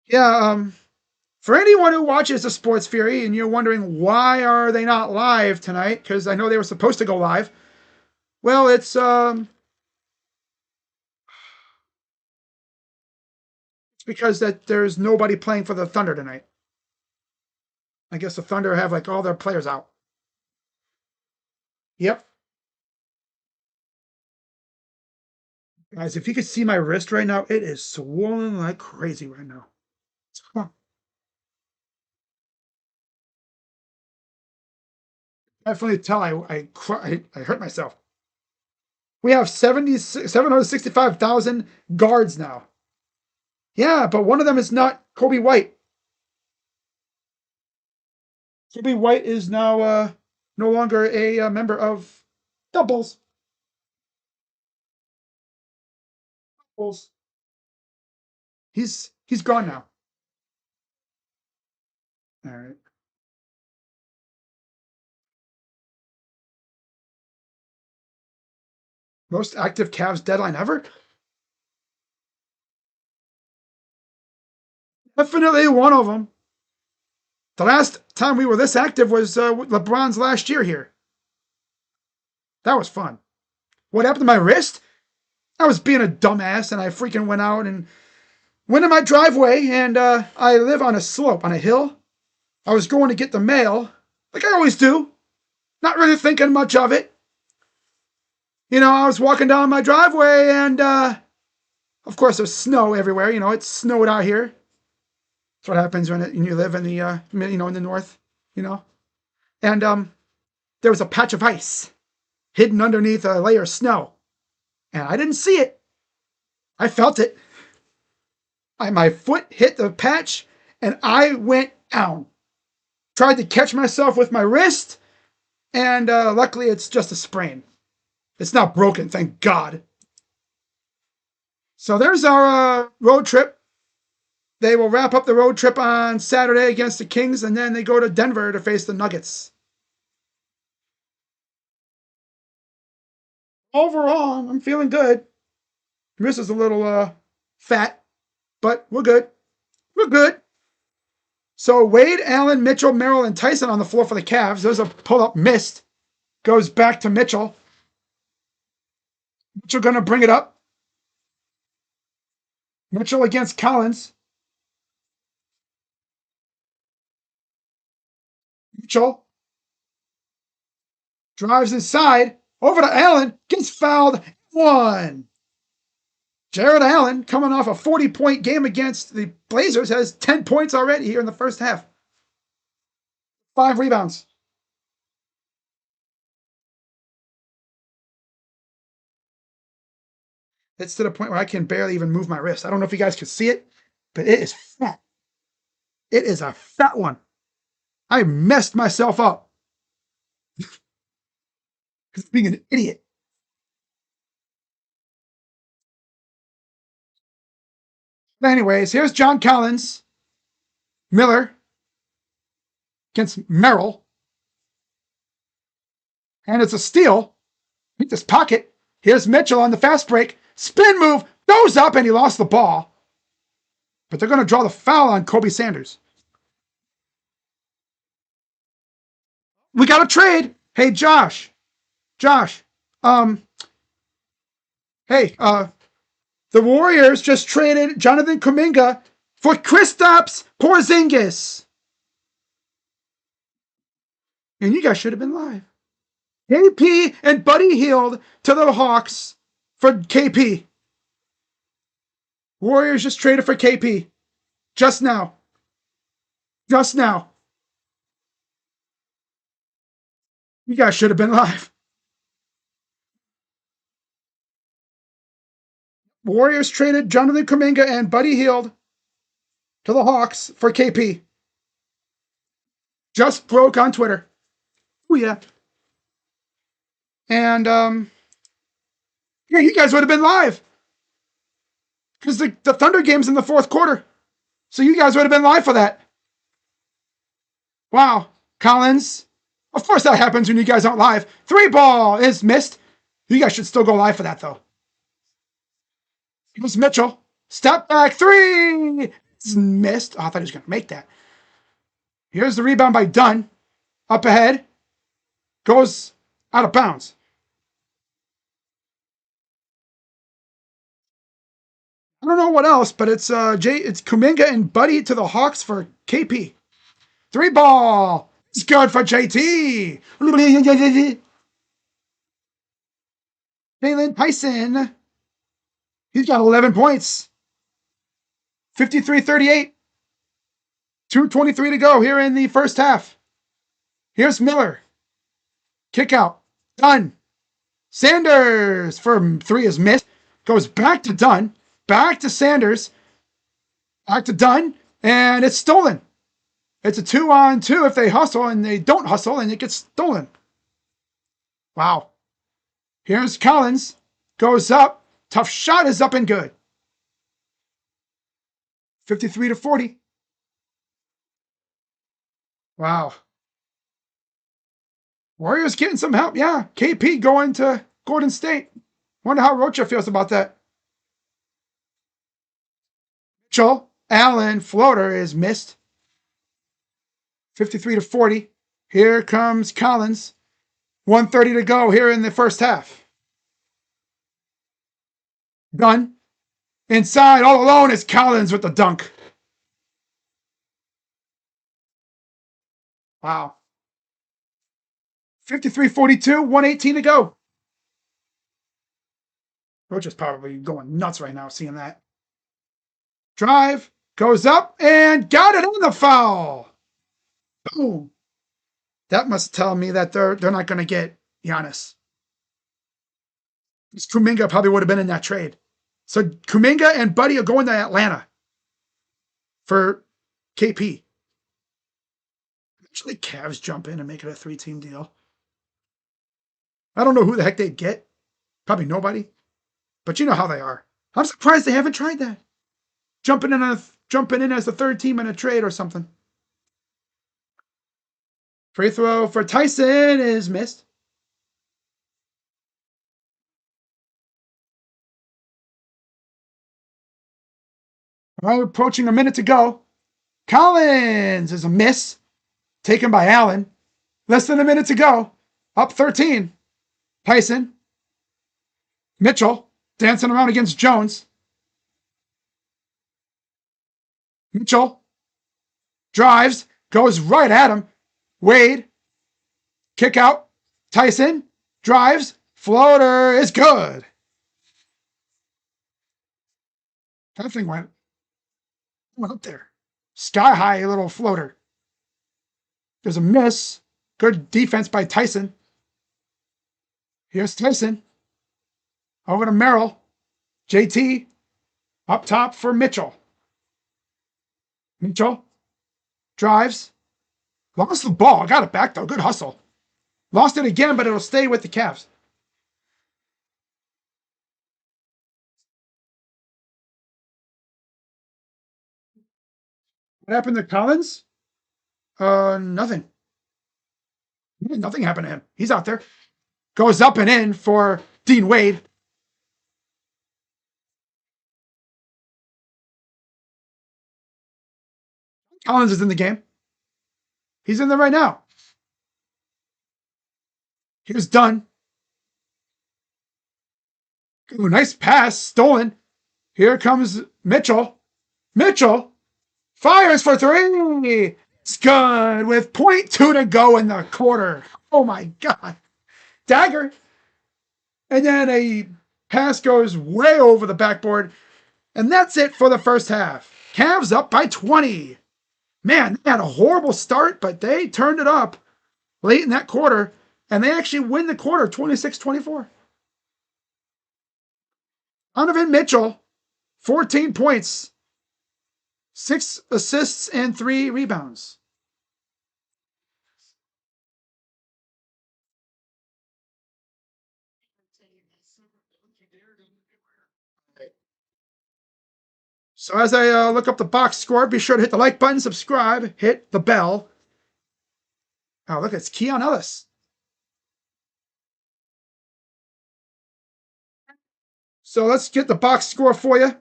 Yeah, for anyone who watches the Sports Fury and you're wondering why are they not live tonight, because I know they were supposed to go live. Well, it's because that there's nobody playing for the Thunder tonight. I guess the Thunder have like all their players out. Yep. Guys, if you could see my wrist right now, it is swollen like crazy right now. Huh. Definitely tell I hurt myself. We have 765,000 guards now. Yeah, but one of them is not Kobe White. Kobe White is now no longer a member of doubles. Bulls. He's gone now. All right. Most active Cavs deadline ever? Definitely one of them. The last time we were this active was LeBron's last year here. That was fun. What happened to my wrist? I was being a dumbass and I freaking went out and went in my driveway and I live on a slope, on a hill. I was going to get the mail, like I always do, not really thinking much of it. You know, I was walking down my driveway and of course there's snow everywhere. You know, it snowed out here. That's what happens when you live in the in the north. You know, and there was a patch of ice hidden underneath a layer of snow, and I didn't see it. I felt it. My foot hit the patch, and I went down. Tried to catch myself with my wrist, and luckily it's just a sprain. It's not broken, thank God. So there's our road trip. They will wrap up the road trip on Saturday against the Kings, and then they go to Denver to face the Nuggets. Overall, I'm feeling good. Wrist is a little fat, but we're good. We're good. So Wade, Allen, Mitchell, Merrill, and Tyson on the floor for the Cavs. There's a pull-up missed. Goes back to Mitchell. Mitchell going to bring it up. Mitchell against Collins. Mitchell drives inside. Over to Allen. Gets fouled. One. Jared Allen, coming off a 40-point game against the Blazers, has 10 points already here in the first half. 5 rebounds. It's to the point where I can barely even move my wrist. I don't know if you guys can see it, but it is fat. It is a fat one. I messed myself up because being an idiot. But anyways, here's John Collins. Miller against Merrill. And it's a steal. Beat this pocket. Here's Mitchell on the fast break. Spin move. Goes up and he lost the ball. But they're going to draw the foul on Kobe Sanders. We got a trade. Hey, Josh. Josh. Hey, the Warriors just traded Jonathan Kuminga for Kristaps Porzingis. And you guys should have been live. KP and Buddy Hield to the Hawks for KP. Warriors just traded for KP. Just now. Just now. You guys should have been live. Warriors traded Jonathan Kuminga and Buddy Hield to the Hawks for KP. Just broke on Twitter. Oh, yeah. And, yeah, you guys would have been live. Because the Thunder game's in the fourth quarter. So you guys would have been live for that. Wow. Collins. Of course that happens when you guys aren't live. 3-ball is missed. You guys should still go live for that, though. Here's Mitchell. Step back 3. It's missed. Oh, I thought he was going to make that. Here's the rebound by Dunn. Up ahead. Goes out of bounds. I don't know what else, but it's it's Kuminga and Buddy to the Hawks for KP. 3-ball. It's good for JT. Jalen Tyson. He's got 11 points. 53-38. 2:23 to go here in the first half. Here's Miller. Kick out. Done. Sanders for 3 is missed. Goes back to Dunn. Back to Sanders. Back to Dunn. And it's stolen. It's a 2-on-2 if they hustle, and they don't hustle, and it gets stolen. Wow. Here's Collins. Goes up. Tough shot is up and good. 53-40. Wow. Warriors getting some help. Yeah. KP going to Golden State. Wonder how Rocha feels about that. Mitchell. Allen. Floater is missed. 53-40. Here comes Collins. 1:30 to go here in the first half. Done. Inside, all alone, is Collins with the dunk. Wow. 53-42, 1:18 to go. Roach probably going nuts right now seeing that. Drive, goes up, and got it on the foul. Boom. That must tell me that they're not going to get Giannis. This Kuminga probably would have been in that trade. So Kuminga and Buddy are going to Atlanta for KP. Eventually, Cavs jump in and make it a 3-team deal. I don't know who the heck they'd get. Probably nobody. But you know how they are. I'm surprised they haven't tried that. Jumping in as the 3rd team in a trade or something. Free throw for Tyson is missed. All right, approaching a minute to go. Collins is a miss. Taken by Allen. Less than a minute to go. Up 13. Tyson. Mitchell dancing around against Jones. Mitchell drives, goes right at him. Wade. Kick out. Tyson drives. Floater is good. That thing went up there. Sky high little floater. There's a miss. Good defense by Tyson. Here's Tyson. Over to Merrill. JT. Up top for Mitchell. Mitchell. Drives. Lost the ball. Got it back though. Good hustle. Lost it again, but it'll stay with the Cavs. What happened to Collins? Nothing. Nothing happened to him. He's out there. Goes up and in for Dean Wade. Collins is in the game. He's in there right now. Here's Dunn. Ooh, nice pass. Stolen. Here comes Mitchell. Mitchell fires for 3. It's good with 0.2 to go in the quarter. Oh my God. Dagger. And then a pass goes way over the backboard. And that's it for the first half. Cavs up by 20. Man, they had a horrible start, but they turned it up late in that quarter. And they actually win the quarter 26-24. Donovan Mitchell, 14 points, 6 assists, and 3 rebounds. So as I look up the box score, be sure to hit the like button, subscribe, hit the bell. Oh, look, it's Keon Ellis. So let's get the box score for you.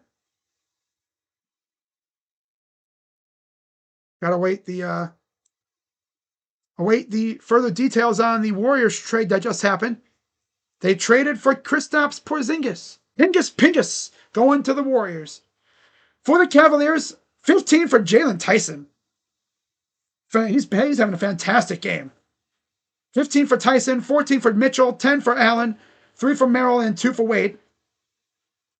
Gotta await the further details on the Warriors trade that just happened. They traded for Kristaps Porzingis. Pingus going to the Warriors. For the Cavaliers, 15 for Jalen Tyson. He's having a fantastic game. 15 for Tyson, 14 for Mitchell, 10 for Allen, 3 for Merrill, and 2 for Wade.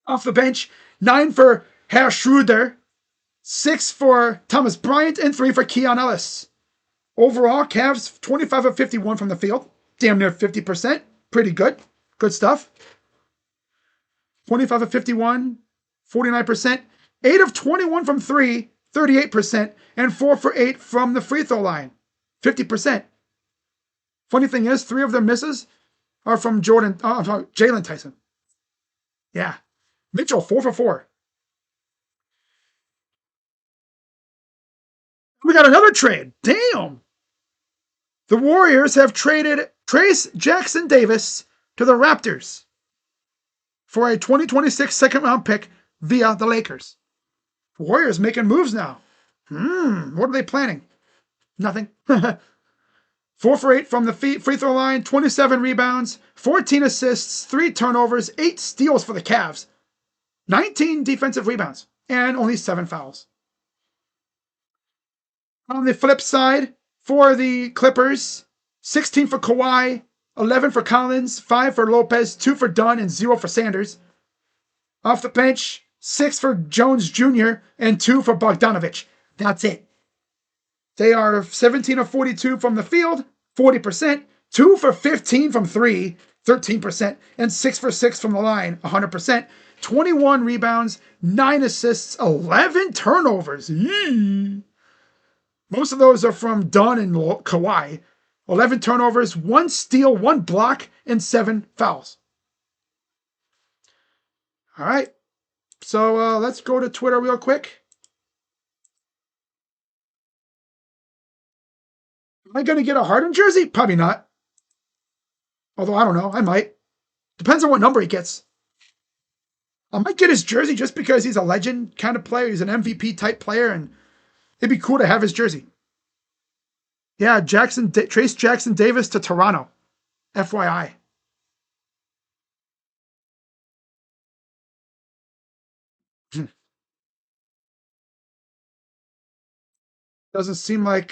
Off the bench, 9 for Herr Schroeder, 6 for Thomas Bryant, and 3 for Keon Ellis. Overall, Cavs 25 of 51 from the field, damn near 50%. Pretty good. Good stuff. 25 of 51, 49%. 8 of 21 from 3, 38%. And 4 for 8 from the free throw line, 50%. Funny thing is, 3 of their misses are from Jalen Tyson. Yeah. Mitchell, 4 for 4. We got another trade. Damn. The Warriors have traded Trace Jackson Davis to the Raptors for a 2026 second round pick via the Lakers. Warriors making moves now. What are they planning? Nothing. 4 for 8 from the free throw line, 27 rebounds, 14 assists, 3 turnovers, 8 steals for the Cavs, 19 defensive rebounds, and only 7 fouls. On the flip side, for the Clippers, 16 for Kawhi, 11 for Collins, 5 for Lopez, 2 for Dunn, and 0 for Sanders. Off the bench, 6 for Jones Jr. and 2 for Bogdanovich. That's it. They are 17 of 42 from the field, 40%, 2 for 15 from 3, 13%, and 6 for 6 from the line, 100%. 21 rebounds, 9 assists, 11 turnovers. Yee. Most of those are from Dunn and Kawhi. 11 turnovers, 1 steal, 1 block, and 7 fouls. All right. So let's go to Twitter real quick. Am I going to get a Harden jersey? Probably not. Although, I don't know. I might. Depends on what number he gets. I might get his jersey just because he's a legend kind of player. He's an MVP type player, and it'd be cool to have his jersey. Yeah, Trace Jackson Davis to Toronto. FYI. Doesn't seem like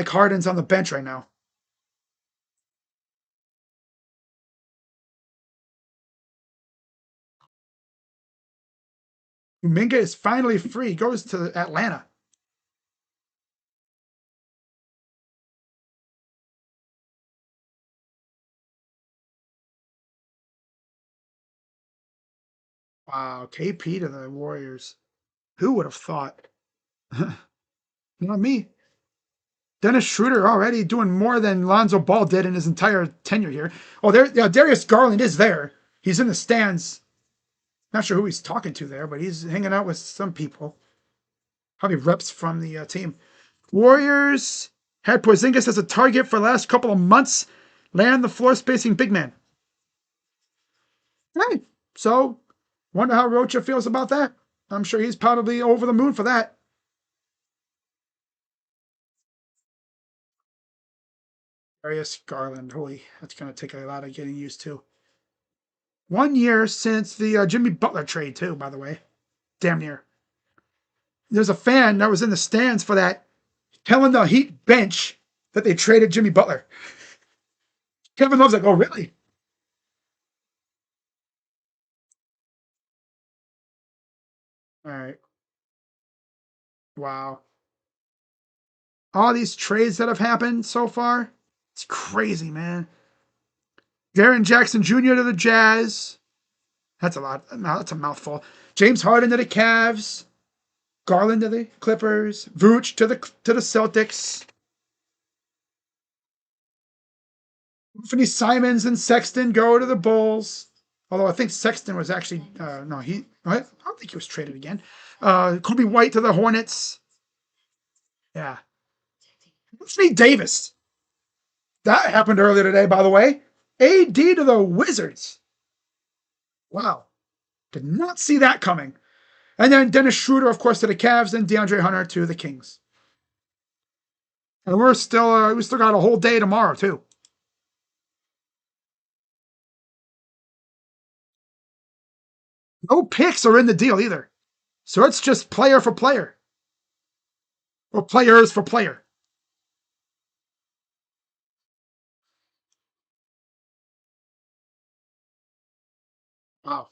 Harden's on the bench right now. Kuminga is finally free. Goes to Atlanta. Wow, KP to the Warriors. Who would have thought? Not me. Dennis Schroeder already doing more than Lonzo Ball did in his entire tenure here. Oh, Darius Garland is there. He's in the stands. Not sure who he's talking to there, but he's hanging out with some people. Probably reps from the team. Warriors had Porzingis as a target for the last couple of months. Land the floor spacing big man. Right. So, wonder how Rocha feels about that. I'm sure he's probably over the moon for that. Darius Garland. Holy, that's going to take a lot of getting used to. 1 year since the Jimmy Butler trade, too, by the way. Damn near. There's a fan that was in the stands for that, telling the Heat bench that they traded Jimmy Butler. Kevin Love's like, oh, really? All right. Wow. All these trades that have happened so far, it's crazy, man. Jaren Jackson Jr. to the Jazz. That's a lot. No, that's a mouthful. James Harden to the Cavs. Garland to the Clippers. Vooch to the Celtics. Anthony Simons and Sexton go to the Bulls. Although I think Sexton was actually no, I don't think he was traded again. Kobe White to the Hornets. Yeah. Anthony Davis. That happened earlier today, by the way. AD to the Wizards. Wow. Did not see that coming. And then Dennis Schroeder, of course, to the Cavs, and DeAndre Hunter to the Kings. And we still got a whole day tomorrow, too. No picks are in the deal either. So it's just player for player. Or players for player. Wow.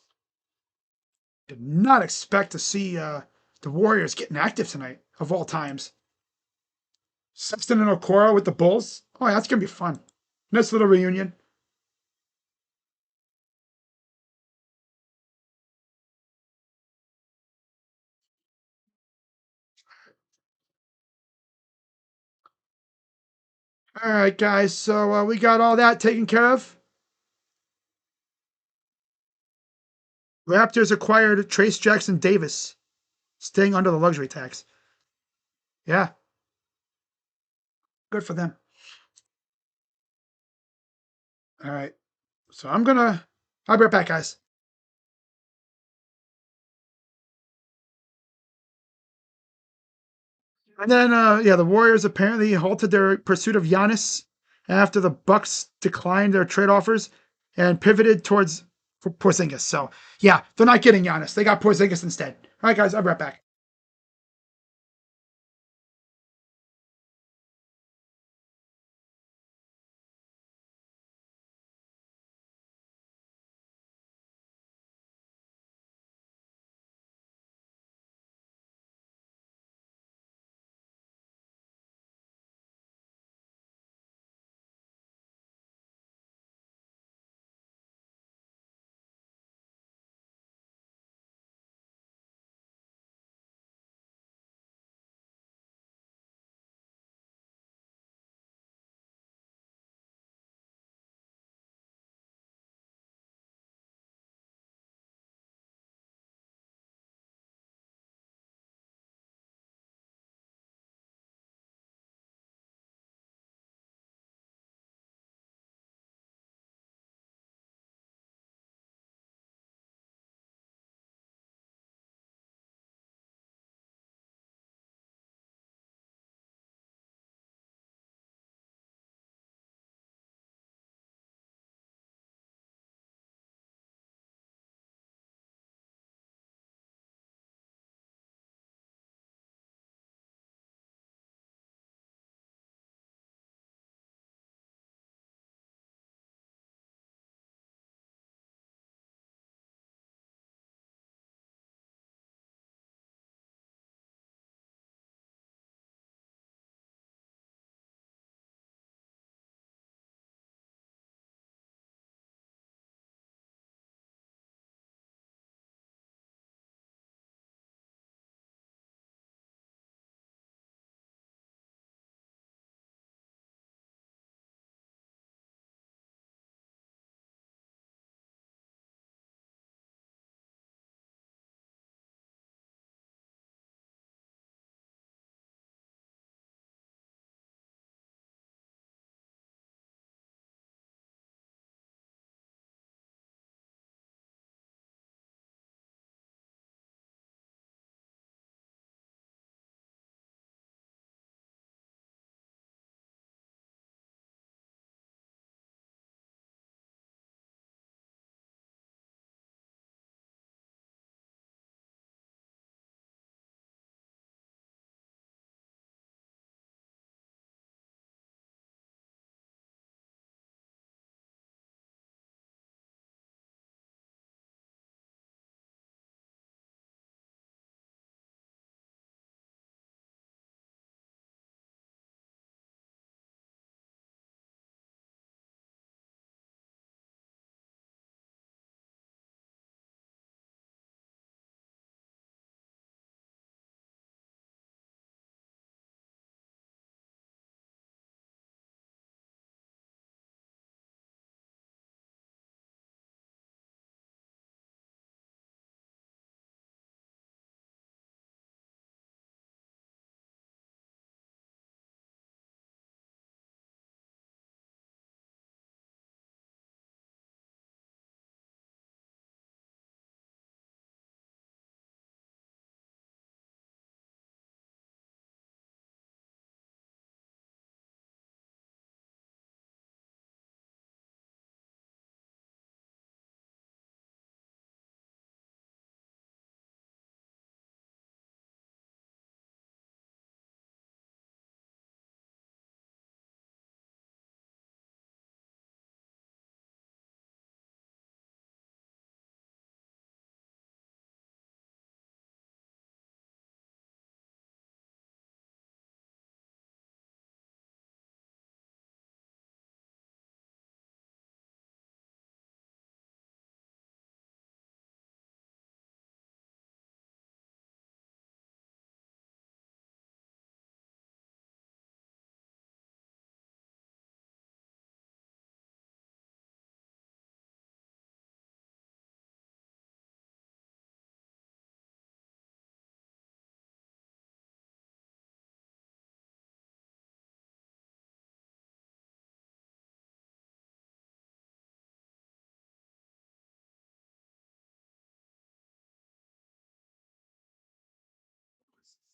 Did not expect to see the Warriors getting active tonight, of all times. Sexton and Okoro with the Bulls. Oh, yeah, that's gonna be fun. Nice little reunion. All right, guys. So we got all that taken care of. Raptors acquired Trace Jackson Davis, staying under the luxury tax. Yeah, good for them. All right. So I'll be right back, guys. And then, yeah, the Warriors apparently halted their pursuit of Giannis after the Bucks declined their trade offers and pivoted towards Porzingis. So, yeah, they're not getting Giannis. They got Porzingis instead. All right, guys, I'll be right back.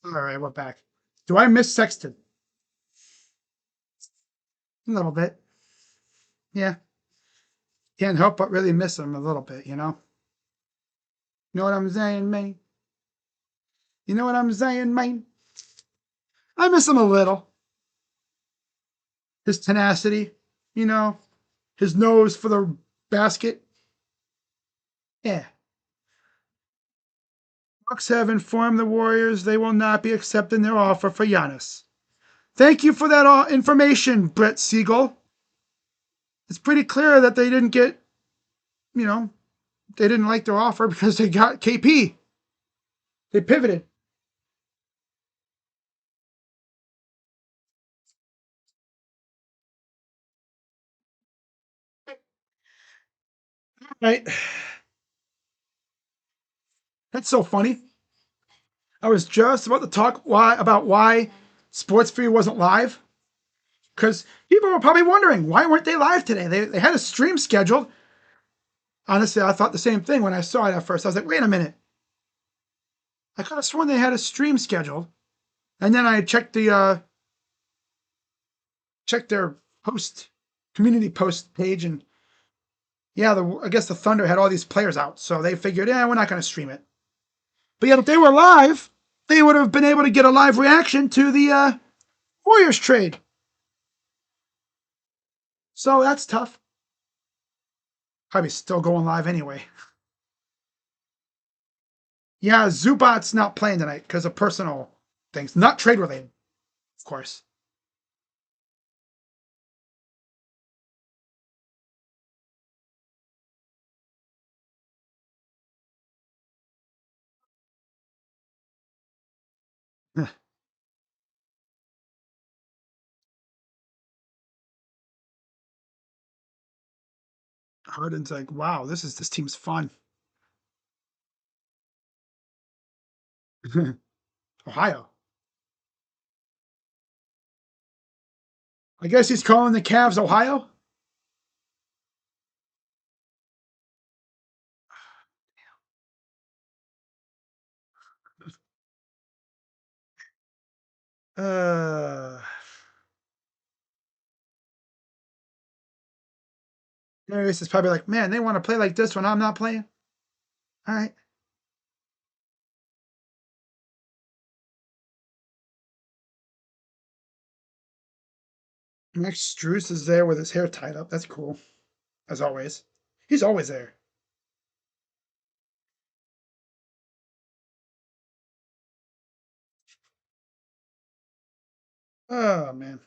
All right, we're back. Do I miss Sexton? A little bit. Yeah. Can't help but really miss him a little bit, you know? You know what I'm saying, man? You know what I'm saying, man? I miss him a little. His tenacity, you know, his nose for the basket. Yeah. Bucks have informed the Warriors they will not be accepting their offer for Giannis. Thank you for that information, Brett Siegel. It's pretty clear that they didn't get, you know, they didn't like their offer because they got KP. They pivoted. Right. That's so funny. I was just about to talk about why Sports Free wasn't live. Because people were probably wondering why weren't they live today? They had a stream scheduled. Honestly, I thought the same thing when I saw it at first. I was like, wait a minute. I could have sworn they had a stream scheduled. And then I checked their post community post page, and yeah, I guess the Thunder had all these players out, so they figured, yeah, we're not going to stream it. But yet, if they were live, they would have been able to get a live reaction to the Warriors trade. So that's tough. Probably still going live anyway. Yeah, Zubac's not playing tonight because of personal things, not trade related, of course. Harden's like, wow, this team's fun. Ohio. I guess he's calling the Cavs Ohio. Uh, Darius is probably like, man, they want to play like this when I'm not playing. All right. Max Struess is there with his hair tied up. That's cool, as always. He's always there. Oh man.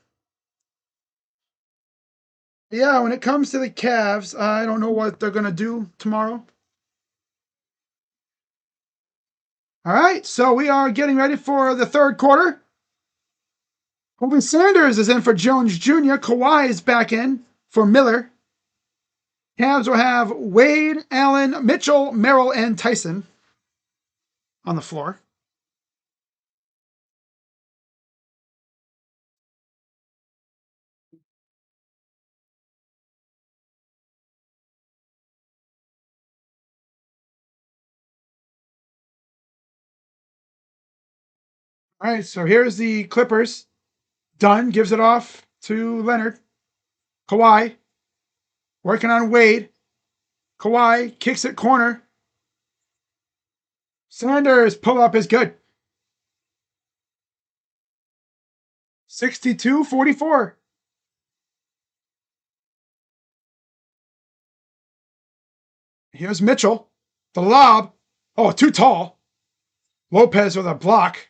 Yeah, when it comes to the Cavs, I don't know what they're gonna do tomorrow. All right, so we are getting ready for the third quarter. Kobe Sanders is in for Jones Jr. Kawhi is back in for Miller. Cavs will have Wade, Allen, Mitchell, Merrill, and Tyson on the floor. All right, so here's the Clippers. Dunn gives it off to Leonard. Kawhi working on Wade. Kawhi kicks it corner. Sanders pull up is good. 62-44. Here's Mitchell. The lob. Oh, too tall. Lopez with a block.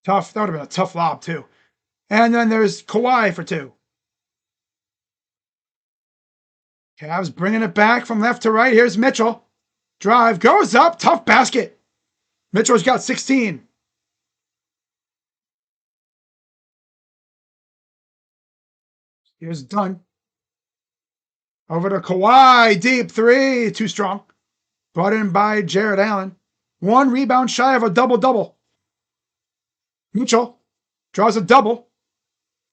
Tough. That would have been a tough lob, too. And then there's Kawhi for two. Cavs bringing it back from left to right. Here's Mitchell. Drive goes up. Tough basket. Mitchell's got 16. Here's Dunn. Over to Kawhi. Deep three. Too strong. Brought in by Jared Allen. One rebound shy of a double-double. Mitchell draws a double.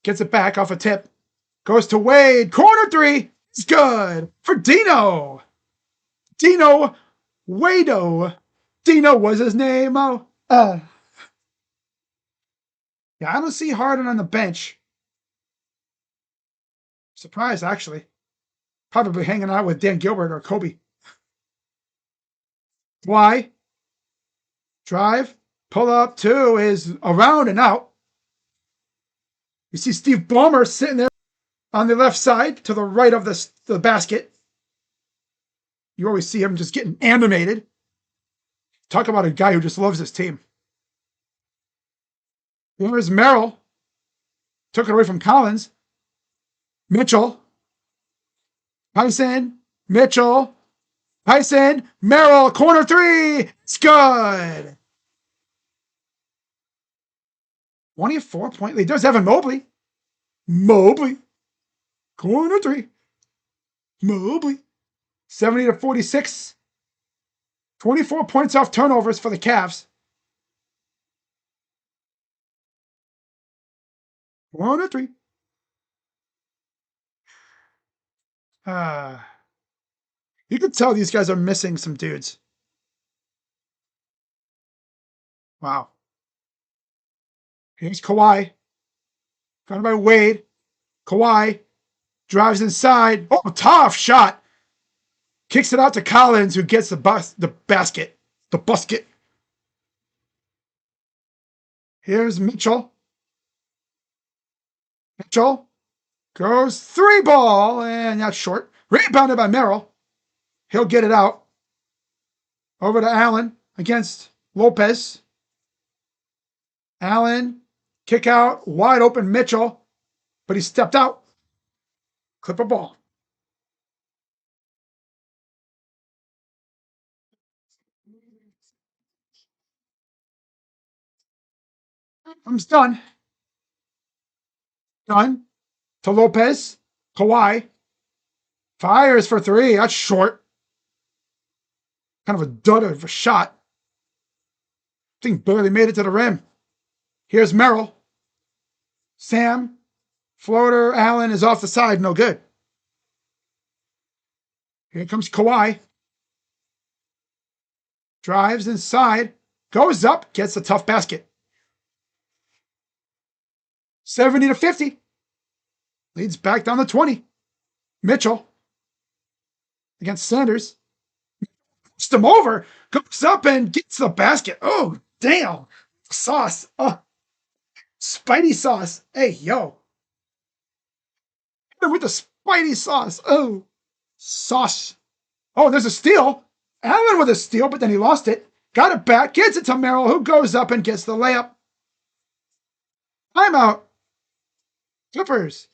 Gets it back off a tip. Goes to Wade. Corner three. It's good for Dino. Dino Wado. Dino was his name. Oh. Yeah, I don't see Harden on the bench. Surprised, actually. Probably hanging out with Dan Gilbert or Kobe. Why? Drive. Pull up. Two is around and out. You see Steve Ballmer sitting there on the left side to the right of the basket. You always see him just getting animated. Talk about a guy who just loves his team. Here's Merrill. Took it away from Collins. Mitchell. Tyson. Mitchell. Tyson. Merrill. Corner three. It's good. 24-point lead. There's Evan Mobley. Mobley. Corner three. Mobley. 70-46. 24 points off turnovers for the Cavs. Corner three. You can tell these guys are missing some dudes. Wow. Here's Kawhi. Found by Wade. Kawhi drives inside. Oh, tough shot. Kicks it out to Collins, who gets the basket. The busket. Here's Mitchell. Mitchell goes three ball, and that's short. Rebounded by Merrill. He'll get it out. Over to Allen against Lopez. Allen, kick out, wide open Mitchell, but he stepped out. Clipper ball. I'm done. Done. To Lopez. Kawhi. Fires for three. That's short. Kind of a dud of a shot. Thing barely made it to the rim. Here's Merrill. Sam. Floater. Allen is off the side. No good. Here comes Kawhi. Drives inside. Goes up. Gets a tough basket. 70-50. Leads back down to 20. Mitchell against Sanders. Pushed him over. Goes up and gets the basket. Oh, damn. Sauce. Oh, Spidey sauce. Hey, yo. With the Spidey sauce. Oh, sauce. Oh, there's a steal. Allen with a steal, but then he lost it. Got it back. Gets it to Merrill, who goes up and gets the layup. Timeout. Clippers.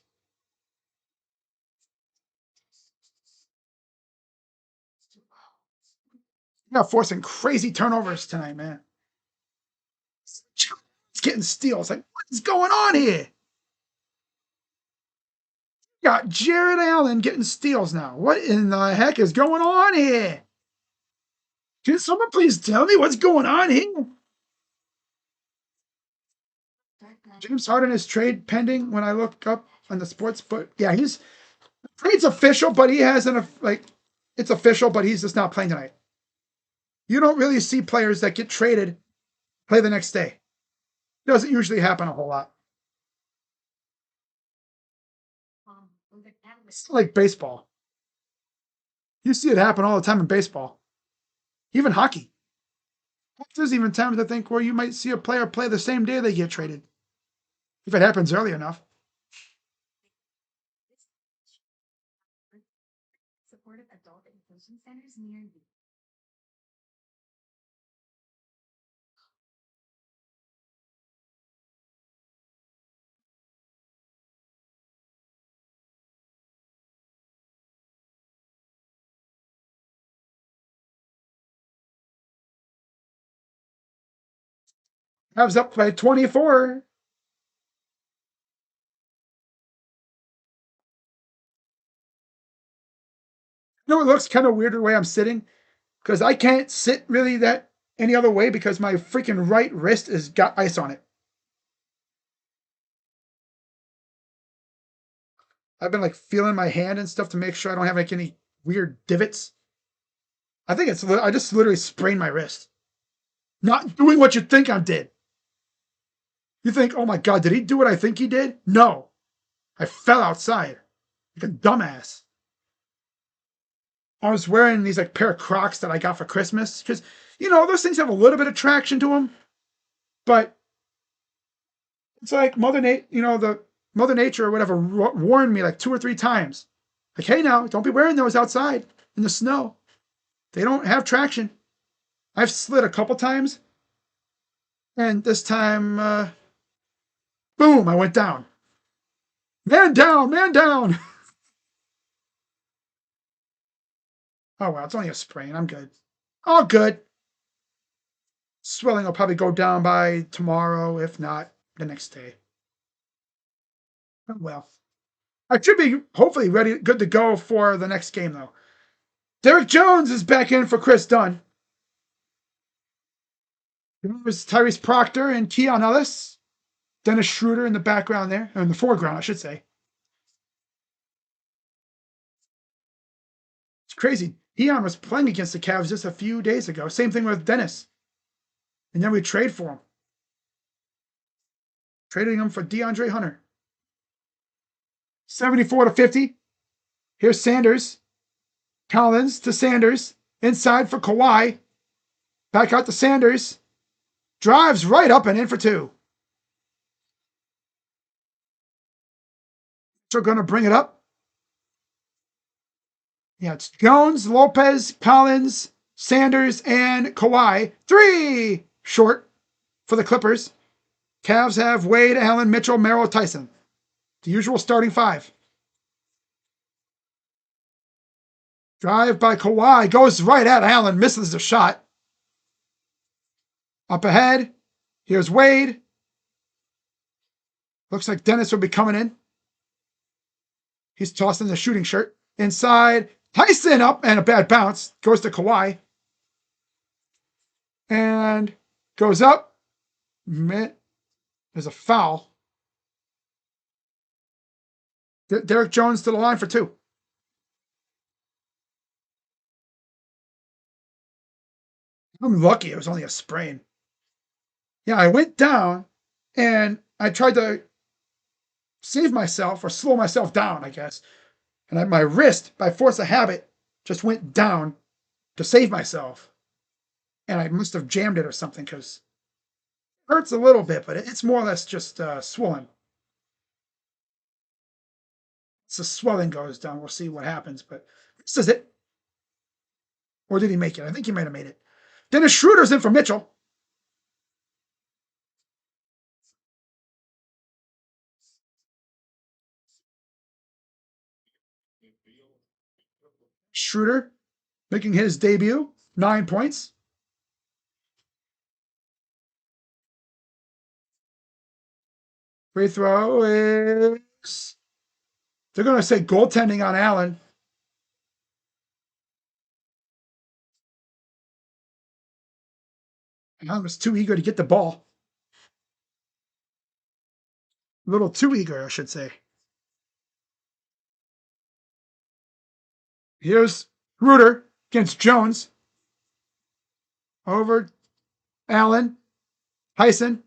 You're forcing crazy turnovers tonight, man. It's getting steals. Like, what is going on here? Got Jared Allen getting steals now. What in the heck is going on here? Can someone please tell me what's going on here? James Harden is trade pending when I look up on the sports book. Yeah, trade's official, but he hasn't it's official, but he's just not playing tonight. You don't really see players that get traded play the next day. It doesn't usually happen a whole lot. It's like baseball. You see it happen all the time in baseball. Even hockey. There's even times I think where you might see a player play the same day they get traded. If it happens early enough. Supportive adult inclusion centers near you. Cavs up by 24. You know, it looks kind of weird the way I'm sitting because I can't sit really that any other way because my freaking right wrist has got ice on it. I've been like feeling my hand and stuff to make sure I don't have like any weird divots. I think I just literally sprained my wrist. Not doing what you think I did. You think, oh my God, did he do what I think he did? No. I fell outside like a dumbass. I was wearing these like pair of Crocs that I got for Christmas because, those things have a little bit of traction to them, but it's like the Mother Nature or whatever warned me like 2 or 3 times. Like, hey, now, don't be wearing those outside in the snow. They don't have traction. I've slid a couple times, and this time, boom, I went down. Man down, man down. Oh, well, it's only a sprain. I'm good. All good. Swelling will probably go down by tomorrow, if not the next day. Oh, well, I should be hopefully ready, good to go for the next game, though. Derek Jones is back in for Chris Dunn. There's Tyrese Proctor and Keon Ellis. Dennis Schroeder in the background there, or in the foreground, I should say. It's crazy. Keon was playing against the Cavs just a few days ago. Same thing with Dennis. And then we trade for him. Trading him for DeAndre Hunter. 74-50. Here's Sanders. Collins to Sanders. Inside for Kawhi. Back out to Sanders. Drives right up and in for two. So going to bring it up. Yeah, it's Jones, Lopez, Collins, Sanders, and Kawhi. 3 short for the Clippers. Cavs have Wade, Allen, Mitchell, Merrill, Tyson. The usual starting 5. Drive by Kawhi. Goes right at Allen. Misses the shot. Up ahead. Here's Wade. Looks like Dennis will be coming in. He's tossing the shooting shirt. Inside. Tyson up and a bad bounce. Goes to Kawhi. And goes up. There's a foul. Derek Jones to the line for 2. I'm lucky it was only a sprain. Yeah, I went down and I tried to save myself or slow myself down, I guess. And my wrist, by force of habit, just went down to save myself. And I must have jammed it or something because it hurts a little bit, but it's more or less just swollen. So the swelling goes down. We'll see what happens, but this is it. Or did he make it? I think he might have made it. Dennis Schroeder's in for Mitchell. Schroeder making his debut. 9 points. Free throw is... They're going to say goaltending on Allen. Allen was too eager to get the ball. A little too eager, I should say. Here's Schroeder against Jones. Over Allen. Tyson.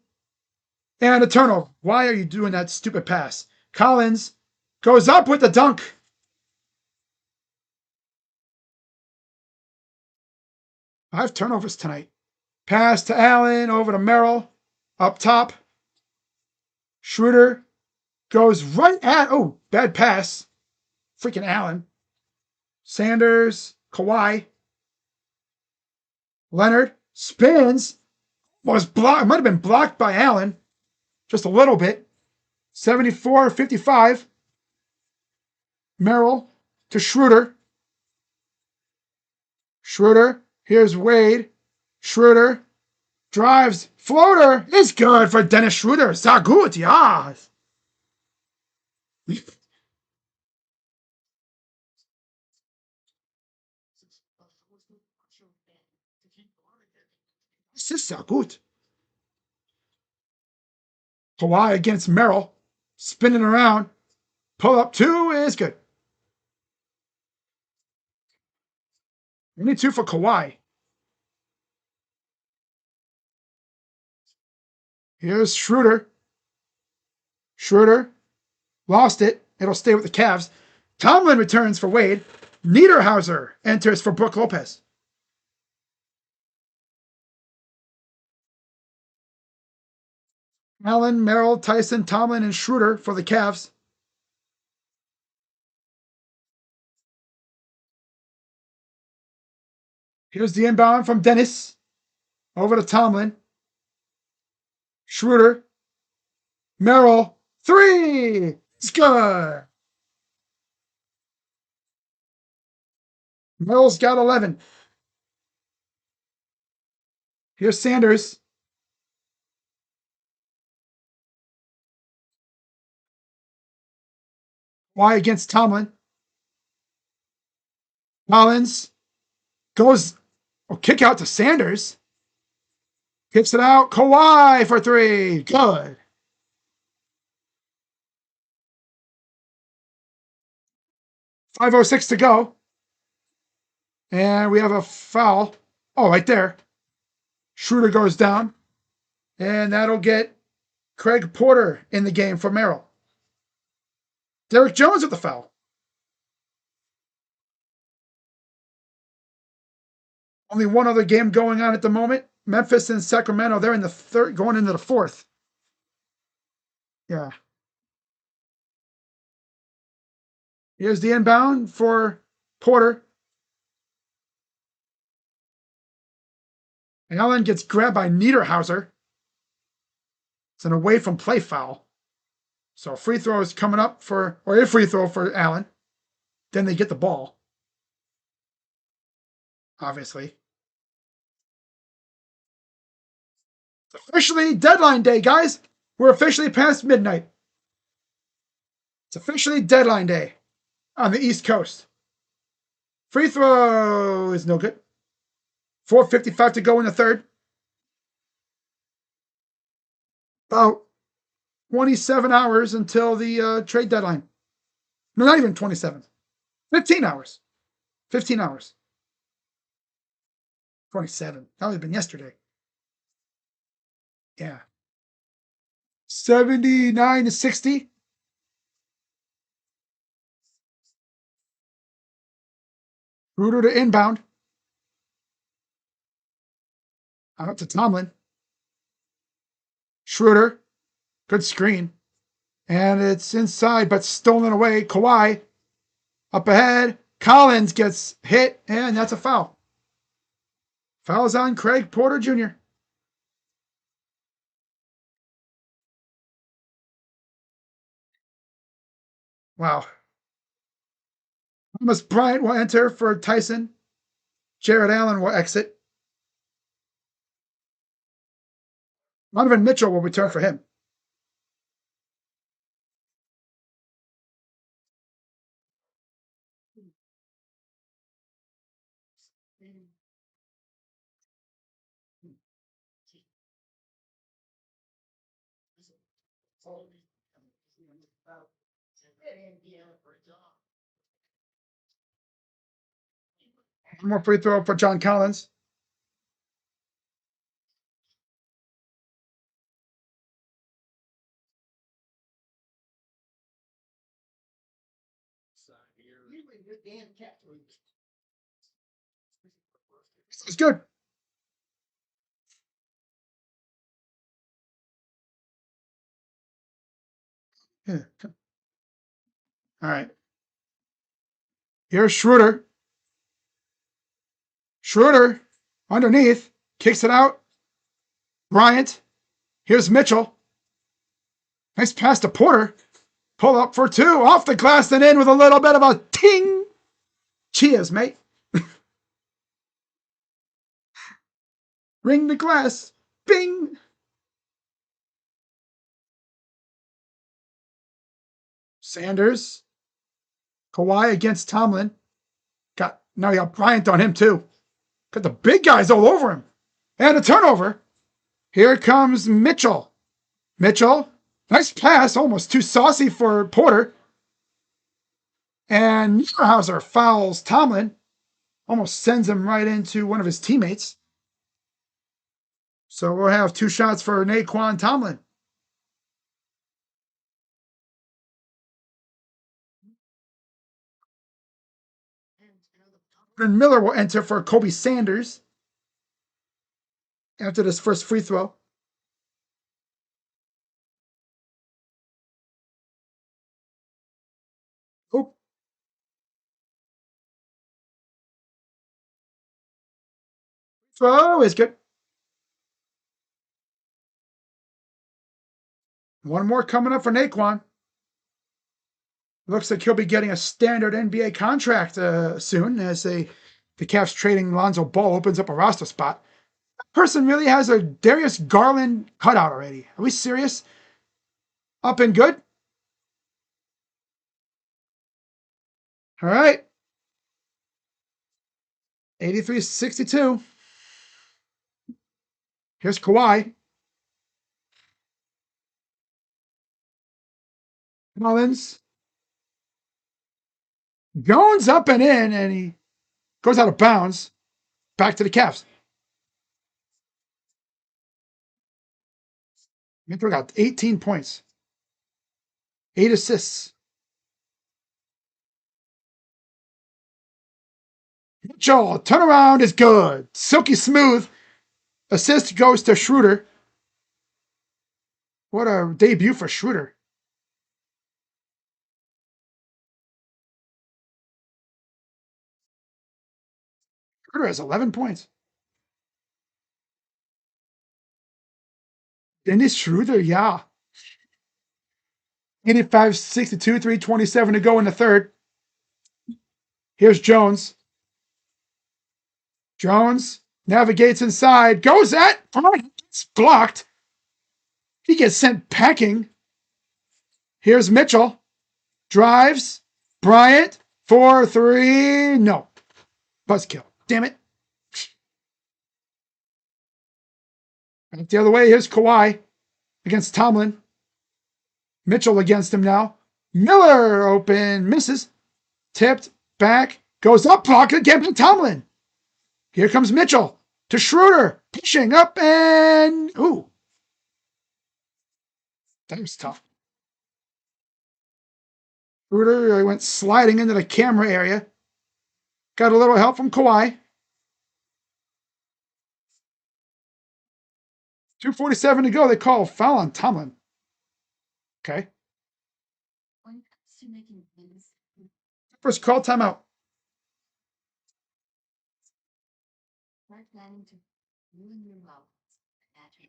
And a turnover. Why are you doing that stupid pass? Collins goes up with the dunk. Five turnovers tonight. Pass to Allen, over to Merrill. Up top. Schroeder goes right at, bad pass. Freaking Allen. Sanders, Kawhi. Leonard spins. Was blocked. Might have been blocked by Allen. Just a little bit. 74-55. Merrill to Schroeder. Schroeder. Here's Wade. Schroeder drives. Floater is good for Dennis Schroeder. Sehr gut, ja. This is sehr gut. Kawhi against Merrill. Spinning around. Pull up 2 is good. Only 2 for Kawhi. Here's Schroeder. Schroeder lost it. It'll stay with the Cavs. Tomlin returns for Wade. Niederhauser enters for Brook Lopez. Allen, Merrill, Tyson, Tomlin, and Schroeder for the Cavs. Here's the inbound from Dennis. Over to Tomlin. Schroeder. Merrill. 3. It's good. Merrill's got 11. Here's Sanders. Why against Tomlin? Collins goes, kick out to Sanders. Kicks it out. Kawhi for 3. Good. .506 to go. And we have a foul. Oh, right there. Schroeder goes down. And that'll get Craig Porter in the game for Merrill. Derek Jones with the foul. Only one other game going on at the moment. Memphis and Sacramento. They're in the third, going into the fourth. Yeah. Here's the inbound for Porter. And Allen gets grabbed by Niederhauser. It's an away from play foul. So free throw is coming up for, or a free throw for Allen. Then they get the ball. Obviously. It's officially deadline day, guys. We're officially past midnight. It's officially deadline day on the East Coast. Free throw is no good. 4:55 to go in the third. About 27 hours until the trade deadline. No, not even 27. 15 hours. 15 hours. 27. That would have been yesterday. Yeah. 79 to 60. Ruder to inbound. Out to Tomlin. Schroeder. Good screen. And it's inside, but stolen away. Kawhi. Up ahead. Collins gets hit, and that's a foul. Foul's on Craig Porter Jr. Wow. Thomas Bryant will enter for Tyson. Jared Allen will exit. Donovan Mitchell will return for him. One more free throw for John Collins. It's good. Yeah. All right. Here's Schroeder. Schroeder underneath. Kicks it out. Bryant. Here's Mitchell. Nice pass to Porter. Pull up for 2. Off the glass and in with a little bit of a ting. Cheers, mate. Ring the glass. Bing. Sanders. Kawhi against Tomlin. Now you got Bryant on him too. Got the big guys all over him. And a turnover. Here comes Mitchell. Mitchell. Nice pass. Almost too saucy for Porter. And Niederhauser fouls Tomlin. Almost sends him right into one of his teammates. So we'll have 2 shots for Naquan Tomlin. And Miller will enter for Kobe Sanders after this first free throw. Oh, throw is good. One more coming up for Naquan. Looks like he'll be getting a standard NBA contract soon as the Cavs trading Lonzo Ball opens up a roster spot. That person really has a Darius Garland cutout already. Are we serious? Up and good? All right. 83-62. Here's Kawhi. Mullins. Jones up and in, and he goes out of bounds. Back to the Cavs. Mitchell got 18 points, 8 assists. Mitchell, turnaround is good. Silky smooth. Assist goes to Schroeder. What a debut for Schroeder. Schroeder has 11 points. Dennis Schroeder, yeah. 85-62, 3:27 to go in the third. Here's Jones. Jones navigates inside. Goes at. It's blocked. He gets sent packing. Here's Mitchell. Drives. Bryant. 4-3. No. Buzzkill. Damn it. Back the other way. Here's Kawhi against Tomlin. Mitchell against him now. Miller open. Misses. Tipped. Back. Goes up. Blocked again by Tomlin. Here comes Mitchell to Schroeder. Pushing up and... Ooh. That was tough. Schroeder went sliding into the camera area. Got a little help from Kawhi. 2:47 to go. They call a foul on Tomlin. Okay. First call timeout.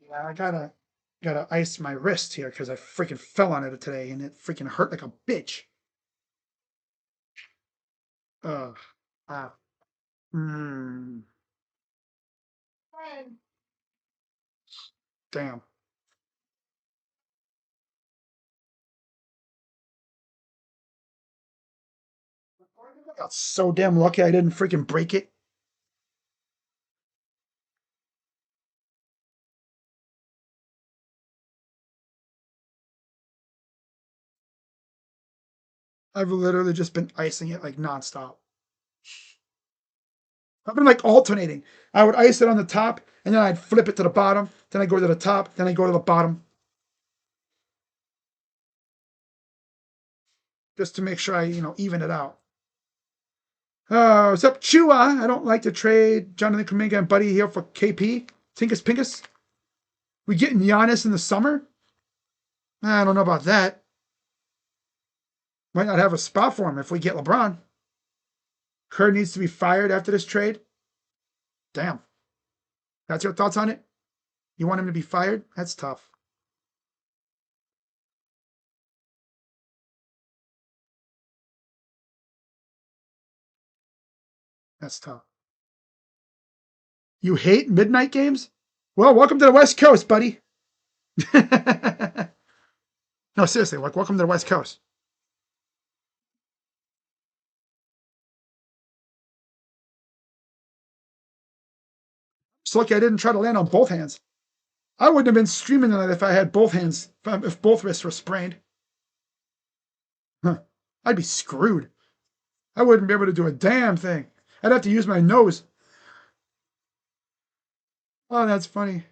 Yeah, I gotta ice my wrist here because I freaking fell on it today and it freaking hurt like a bitch. Ugh. Ah. Hmm. Damn. I got so damn lucky I didn't freaking break it. I've literally just been icing it like nonstop. I've been like alternating. I would ice it on the top, and then I'd flip it to the bottom. Then I go to the top. Then I go to the bottom, just to make sure I, even it out. What's up, Chua? I don't like to trade Jonathan Kuminga and Buddy here for KP. Tinkus Pinkus. We getting Giannis in the summer? I don't know about that. Might not have a spot for him if we get LeBron. Kerr needs to be fired after this trade. Damn. That's your thoughts on it? You want him to be fired? That's tough. That's tough. You hate midnight games? Well, welcome to the West Coast, buddy. No, seriously, like welcome to the West Coast. Just lucky I didn't try to land on both hands. I wouldn't have been streaming tonight if I had both hands, if both wrists were sprained. Huh. I'd be screwed. I wouldn't be able to do a damn thing. I'd have to use my nose. Oh, that's funny.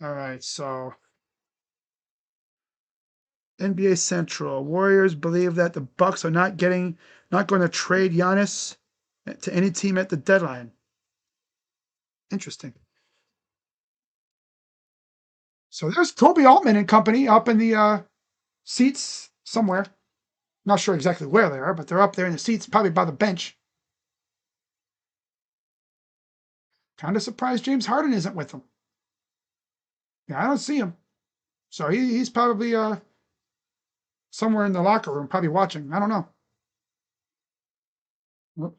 All right, so NBA Central. Warriors believe that the Bucks are not going to trade Giannis to any team at the deadline. Interesting. So there's Toby Altman and company up in the seats somewhere. Not sure exactly where they are, but they're up there in the seats, probably by the bench. Kind of surprised James Harden isn't with them. Yeah, I don't see him. So he's probably somewhere in the locker room, probably watching. I don't know. What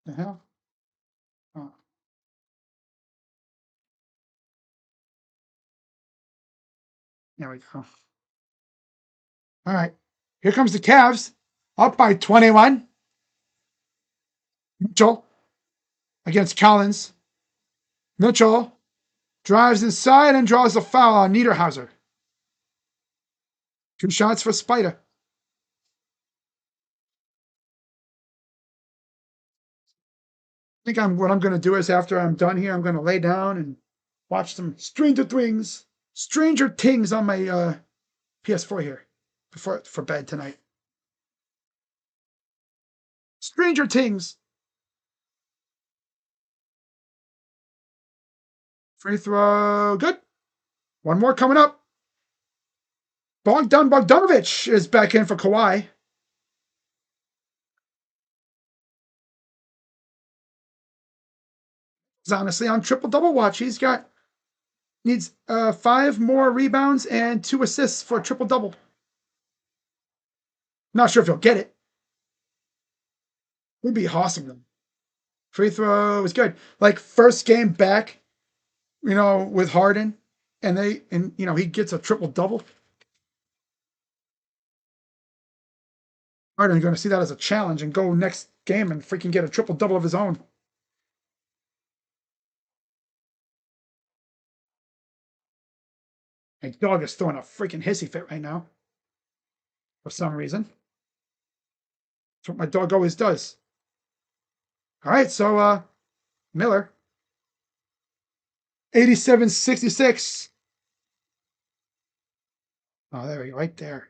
the hell? Oh, there we go. All right. Here comes the Cavs, up by 21. Mitchell against Collins. Mitchell drives inside and draws a foul on Niederhauser. 2 shots for Spider. I think what I'm going to do is after I'm done here, I'm going to lay down and watch some Stranger Things on my PS4 here for bed tonight. Stranger Things. Free throw, good. One more coming up. Bogdanovich is back in for Kawhi. He's honestly on triple-double watch. Needs 5 more rebounds and 2 assists for a triple-double. Not sure if he'll get it. Would be awesome though. Free throw was good. Like first game back, with Harden, and he gets a triple-double. Harden's going to see that as a challenge and go next game and freaking get a triple-double of his own. My dog is throwing a freaking hissy fit right now. For some reason. That's what my dog always does. All right, so Miller. 87-66. Oh, there we go, right there.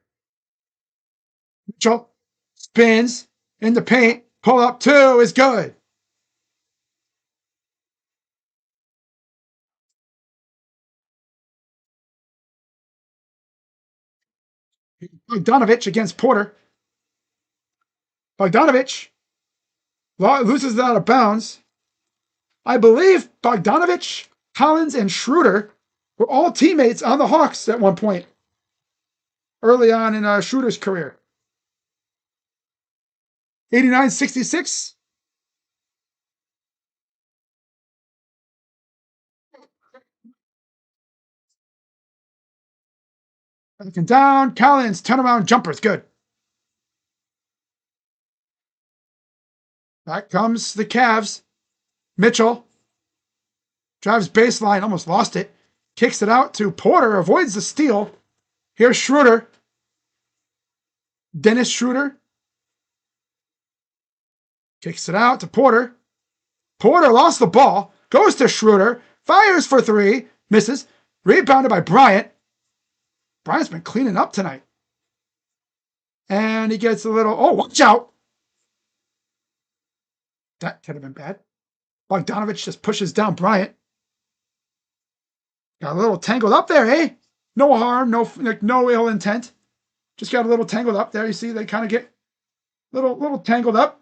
Mitchell spins in the paint. Pull up 2 is good. Bogdanovich against Porter. Bogdanovich loses it out of bounds. I believe Bogdanovich, Collins, and Schroeder were all teammates on the Hawks at one point early on in Schroeder's career. 89-66. Looking down. Collins, turnaround jumper is good. Back comes the Cavs. Mitchell drives baseline, almost lost it. Kicks it out to Porter, avoids the steal. Here's Schroeder. Dennis Schroeder. Kicks it out to Porter. Porter lost the ball. Goes to Schroeder. Fires for 3. Misses. Rebounded by Bryant. Bryant's been cleaning up tonight. And he gets a little, watch out. That could have been bad. Bogdanovich just pushes down Bryant. Got a little tangled up there, eh? No harm, no ill intent. Just got a little tangled up there. You see, they kind of get little tangled up.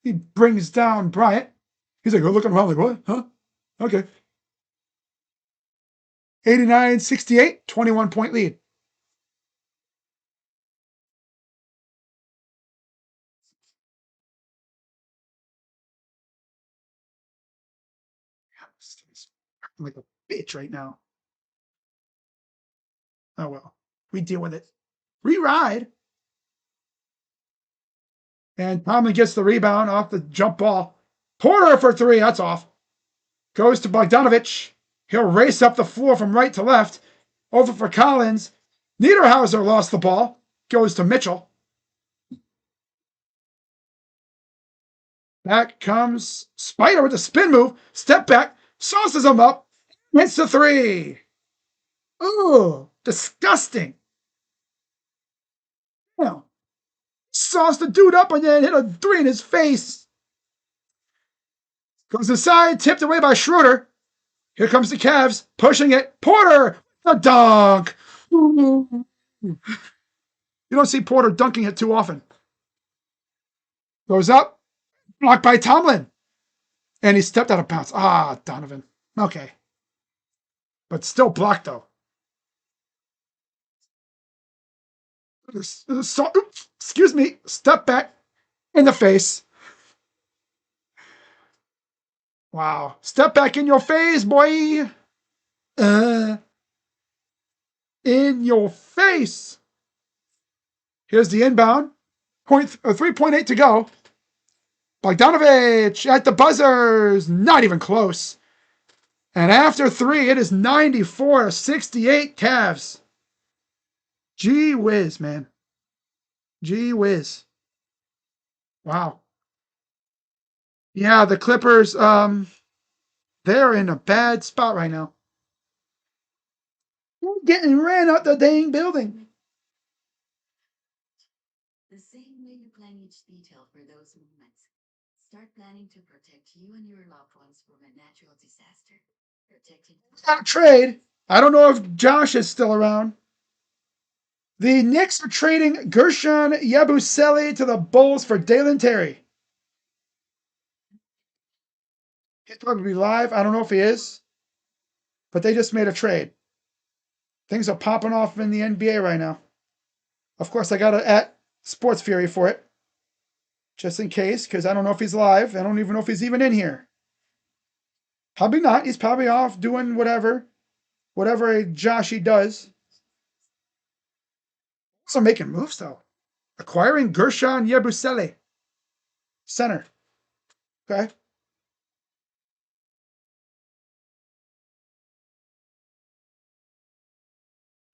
He brings down Bryant. He's like, looking around like, what? Huh? Okay. 89-68, 21-point lead. I'm like a bitch right now. Oh, well. We deal with it. Re-ride. And Tomlin gets the rebound off the jump ball. Porter for 3. That's off. Goes to Bogdanovich. He'll race up the floor from right to left. Over for Collins. Niederhauser lost the ball. Goes to Mitchell. Back comes Spider with a spin move. Step back. Sauces him up. Hits the 3. Oh, disgusting. Yeah. Sauce the dude up and then hit a three in his face. Goes inside, tipped away by Schroeder. Here comes the Cavs, pushing it. Porter, a dunk. You don't see Porter dunking it too often. Goes up, blocked by Tomlin. And he stepped out of bounds. Ah, Donovan. Okay. But still blocked, though. So, oops, excuse me. Step back in the face. Wow. Step back in your face, boy. In your face. Here's the inbound. 3.8 to go. Bogdanovich at the buzzers. Not even close. And after three, it is 94-68 Cavs. Gee whiz, man. Gee whiz. Wow. Yeah, the Clippers, they're in a bad spot right now. We're getting ran out the dang building. The same way you plan each detail for those moments, start planning to protect you and your loved ones from a natural disaster. Protecting Not a trade. I don't know if Josh is still around. The Knicks are trading Gershon Yabusele to the Bulls for Dalen Terry. He's probably live. I don't know if he is. But they just made a trade. Things are popping off in the NBA right now. Of course, I got to at Sports Fury for it. Just in case, because I don't know if he's live. I don't even know if he's even in here. Probably not. He's probably off doing whatever a Joshy does. Also making moves, though. Acquiring Gershon Yabusele. Center. Okay.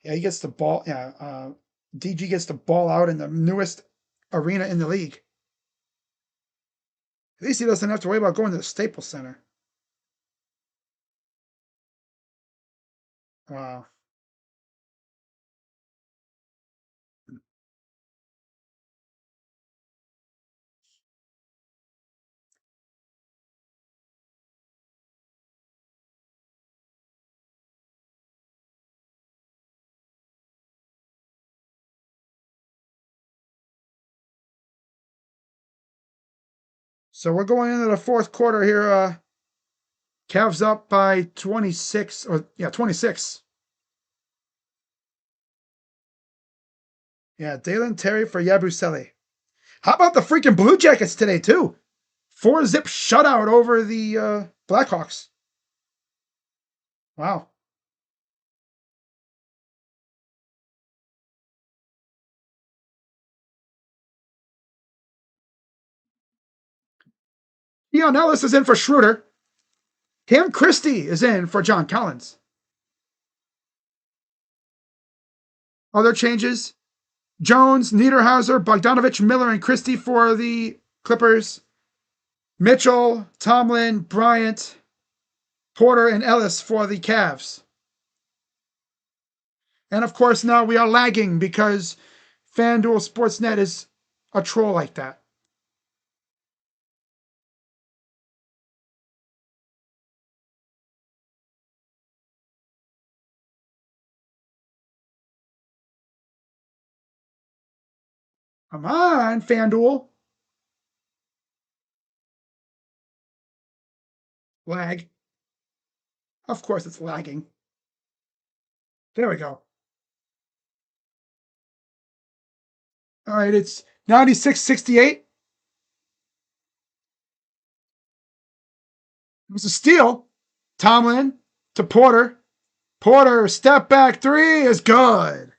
Yeah, he gets the ball. Yeah, DG gets the ball out in the newest arena in the league. At least he doesn't have to worry about going to the Staples Center. Wow. So we're going into the fourth quarter here. Cavs up by 26, 26. Yeah, Dalen Terry for Yabusele. How about the freaking Blue Jackets today, too? 4-zip shutout over the Blackhawks. Wow. Dion Ellis is in for Schroeder. Cam Christie is in for John Collins. Other changes: Jones, Niederhauser, Bogdanovich, Miller, and Christie for the Clippers. Mitchell, Tomlin, Bryant, Porter, and Ellis for the Cavs. And of course, now we are lagging because FanDuel Sportsnet is a troll like that. Come on, FanDuel. Lag. Of course, it's lagging. There we go. All right, it's 96-68. It was a steal. Tomlin to Porter. Porter, step back three is good.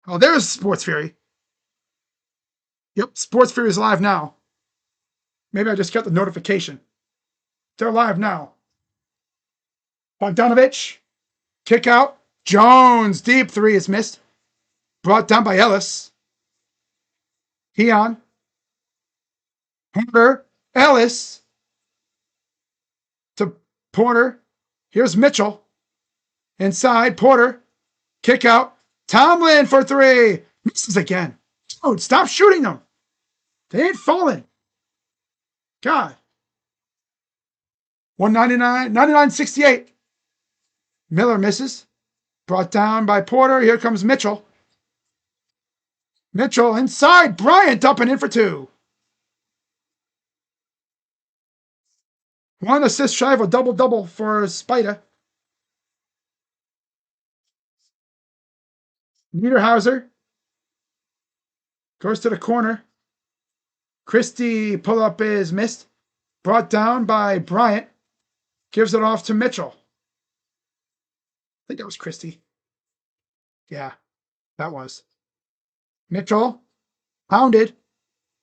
Oh, there's Sports Fury. Yep, Sports Fury is live now. Maybe I just got the notification. They're live now. Bogdanovich, kick out. Jones, deep three is missed. Brought down by Ellis. Keon. Hunter. Ellis. Porter. Here's Mitchell. Inside, Porter. Kick out. Tomlin for three. Misses again. Dude, stop shooting them. They ain't falling. God. 199, 99-68. Miller misses. Brought down by Porter. Here comes Mitchell. Mitchell inside. Bryant dumping in for two. One assist shy of a double-double for Spider. Niederhauser goes to the corner. Christie pull-up is missed. Brought down by Bryant. Gives it off to Mitchell. I think that was Christie. Yeah, that was. Mitchell, pounded,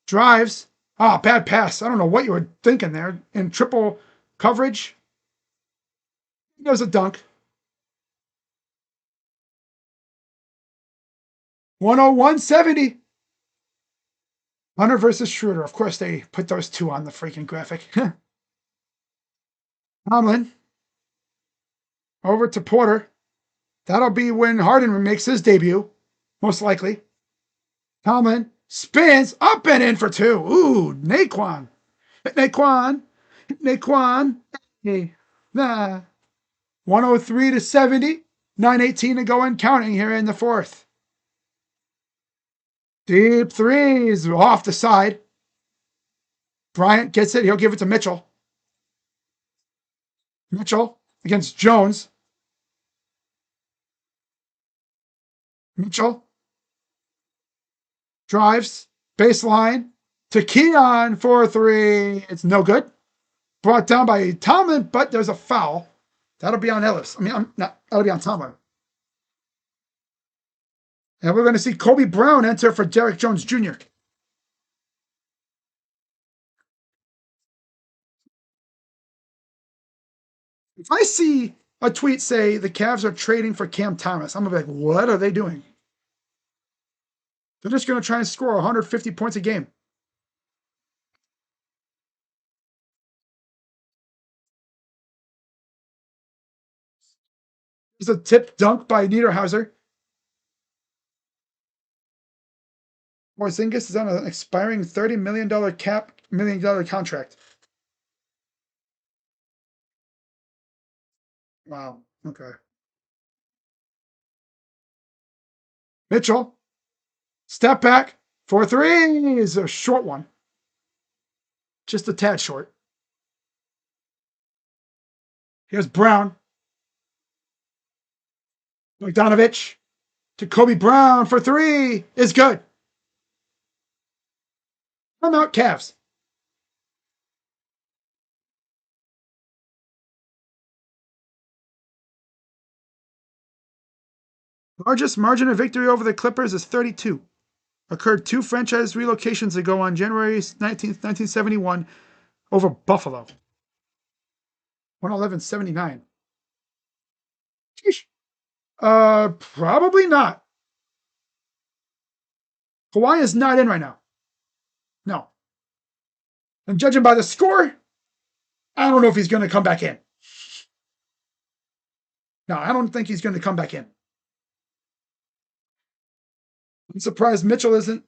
drives. Ah, bad pass. I don't know what you were thinking there. In triple coverage. There's a dunk. 101-70. Hunter versus Schroeder. Of course, they put those two on the freaking graphic. Tomlin. Over to Porter. That'll be when Harden makes his debut. Most likely. Tomlin spins up and in for two. Ooh, Naquan. Naquan. Hey, nah. 103-70. 9:18 to go and counting here in the fourth. Deep threes off the side. Bryant gets it. He'll give it to Mitchell. Mitchell against Jones. Mitchell drives. Baseline to Keon for three. It's no good. Brought down by Tomlin, but there's a foul. That'll be on Ellis. That'll be on Tomlin. And we're going to see Kobe Brown enter for Derrick Jones Jr. If I see a tweet say the Cavs are trading for Cam Thomas, I'm going to be like, what are they doing? They're just going to try and score 150 points a game. There's a tip dunk by Niederhauser. Porzingis is on an expiring $30 million contract. Wow. Okay. Mitchell. Step back for three is a short one. Just a tad short. Here's Brown. Bogdanovich to Kobe Brown for three is good. I'm out Cavs. Largest margin of victory over the Clippers is 32. Occurred two franchise relocations ago on January 19th, 1971 over Buffalo. 111-79. Probably not. Kawhi is not in right now. No. And judging by the score, I don't know if he's going to come back in. No, I don't think he's going to come back in. I'm surprised Mitchell isn't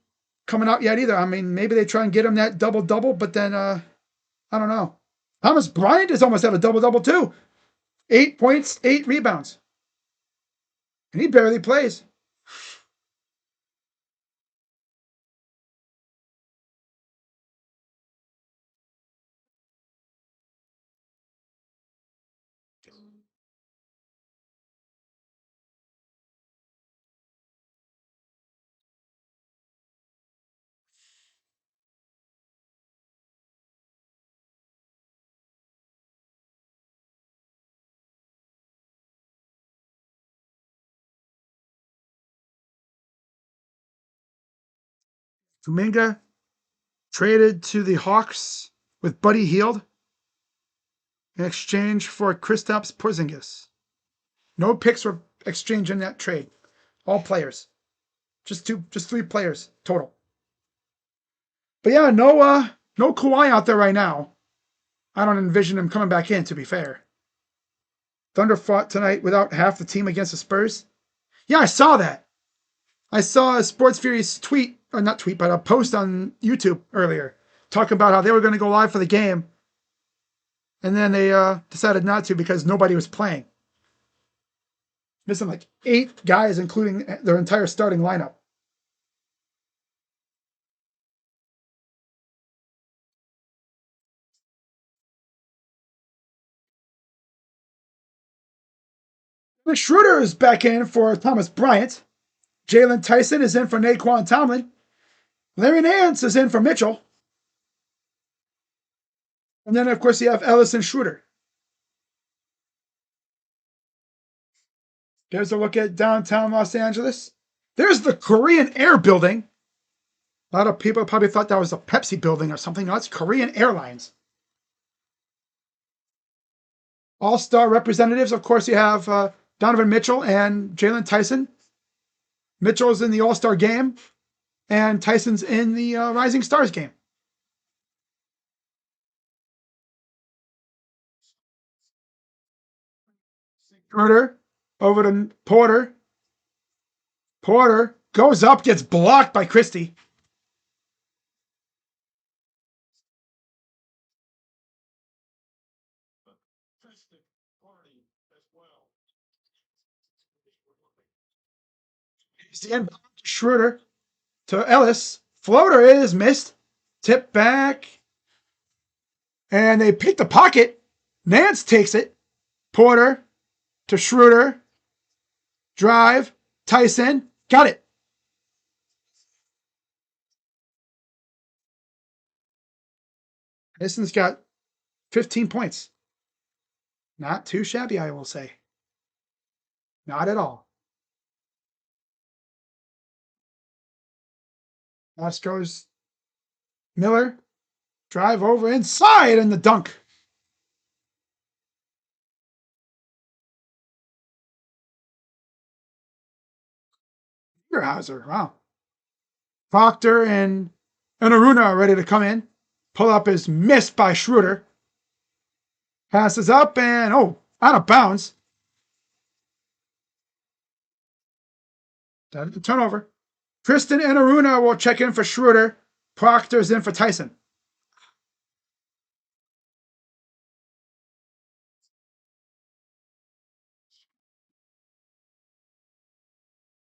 coming out yet either. I mean, maybe they try and get him that double-double, but then, I don't know. Thomas Bryant has almost had a double-double too. 8 points, 8 rebounds. And he barely plays. Kuminga traded to the Hawks with Buddy Hield in exchange for Kristaps Porzingis. No picks were exchanged in that trade. All players. Just 3 players total. But yeah, no Kawhi out there right now. I don't envision him coming back in, to be fair. Thunder fought tonight without half the team against the Spurs. Yeah, I saw that. I saw a Sports Fury's tweet, or not tweet, but a post on YouTube earlier talking about how they were going to go live for the game. And then they decided not to because nobody was playing. Missing like 8 guys, including their entire starting lineup. Schroeder is back in for Thomas Bryant. Jalen Tyson is in for Naquan Tomlin. Larry Nance is in for Mitchell. And then, of course, you have Ellis and Schroeder. Here's a look at downtown Los Angeles. There's the Korean Air Building. A lot of people probably thought that was a Pepsi building or something. No, it's Korean Airlines. All-star representatives, of course, you have Donovan Mitchell and Jalen Tyson. Mitchell's in the All-Star game, and Tyson's in the Rising Stars game. Schroeder over to Porter. Porter goes up, gets blocked by Christie. He's the inbound. Schroeder to Ellis. Floater is missed. Tip back. And they pick the pocket. Nance takes it. Porter to Schroeder. Drive. Tyson. Got it. Tyson's got 15 points. Not too shabby, I will say. Not at all. Last goes Miller. Drive over inside and the dunk. Hauser, wow. Proctor and Aruna are ready to come in. Pull up is missed by Schroeder. Passes up and, out of bounds. That's a turnover. Tristan and Aruna will check in for Schroeder. Proctor's in for Tyson.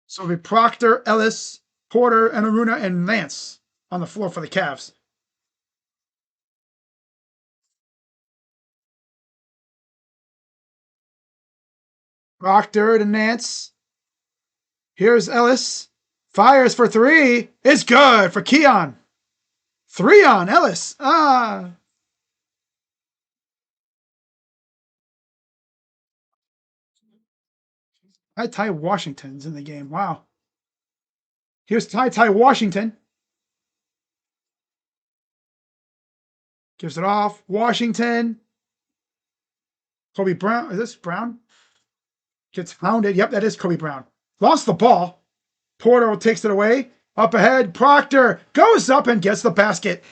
So it'll be Proctor, Ellis, Porter, and Aruna and Lance on the floor for the Cavs. Proctor to Nance. Here's Ellis. Fires for 3. It's good for Keon. 3 on Ellis. Ty Washington's in the game. Wow. Here's Ty Washington. Gives it off. Washington. Kobe Brown. Is this Brown? Gets hounded. Yep, that is Kobe Brown. Lost the ball. Porter takes it away. Up ahead. Proctor goes up and gets the basket.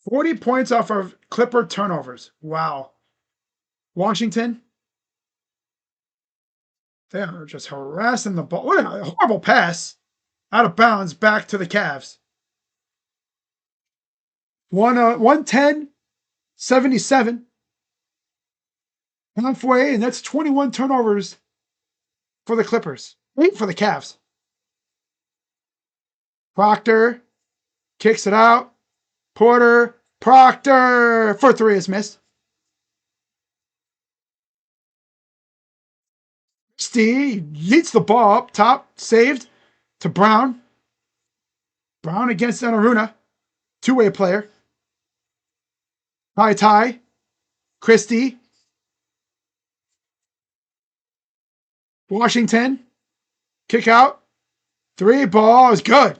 40 points off of Clipper turnovers. Wow. Washington. They are just harassing the ball. What a horrible pass. Out of bounds back to the Cavs. 110-77. Halfway, and that's 21 turnovers for the Clippers. 8 for the Cavs. Proctor kicks it out. Porter. Proctor for 3 is missed. Steve yeets the ball up top. Saved to Brown. Brown against Aruna. Two-way player. Ty. Christie. Washington. Kick out. 3 ball is good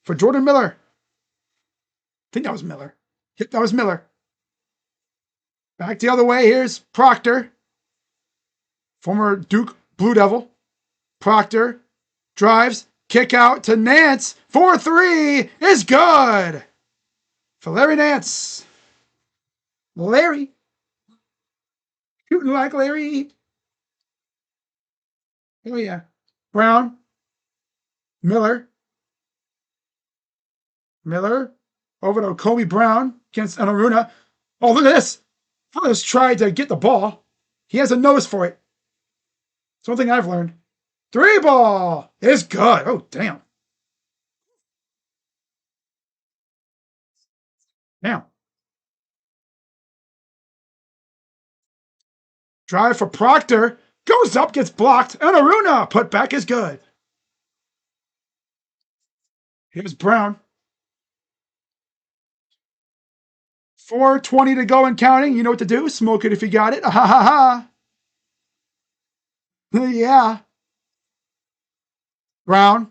for Jordan Miller. I think that was Miller. Yep, that was Miller. Back the other way. Here's Proctor. Former Duke Blue Devil. Proctor drives. Kick out to Nance. 4-3 is good for Larry Nance. Larry. Shooting like Larry. Oh, yeah. Brown. Miller. Miller. Over to Kobe Brown against Anaruna. Oh, look at this. Fellas tried to get the ball. He has a nose for it. It's one thing I've learned. Three ball is good. Oh, damn. Damn. Drive for Proctor. Goes up, gets blocked. And Aruna. Put back is good. Here's Brown. 4:20 to go and counting. You know what to do. Smoke it if you got it. Ha ha ha. Yeah. Brown.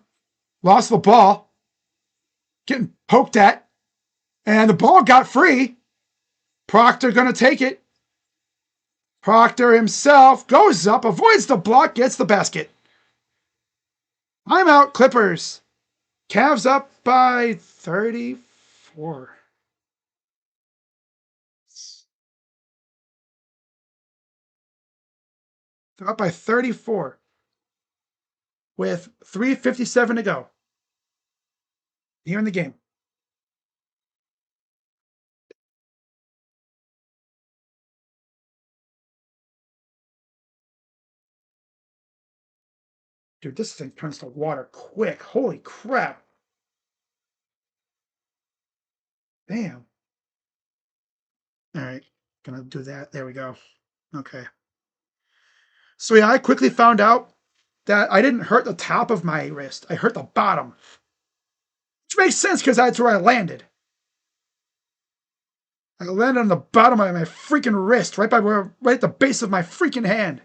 Lost the ball. Getting poked at. And the ball got free. Proctor going to take it. Proctor himself goes up, avoids the block, gets the basket. I'm out, Clippers. Cavs up by 34. They're up by 34 with 3:57 to go here in the game. Dude, this thing turns to water quick. Holy crap. Damn. All right. Gonna do that. There we go. Okay. So yeah, I quickly found out that I didn't hurt the top of my wrist. I hurt the bottom. Which makes sense because that's where I landed. I landed on the bottom of my freaking wrist, right at the base of my freaking hand.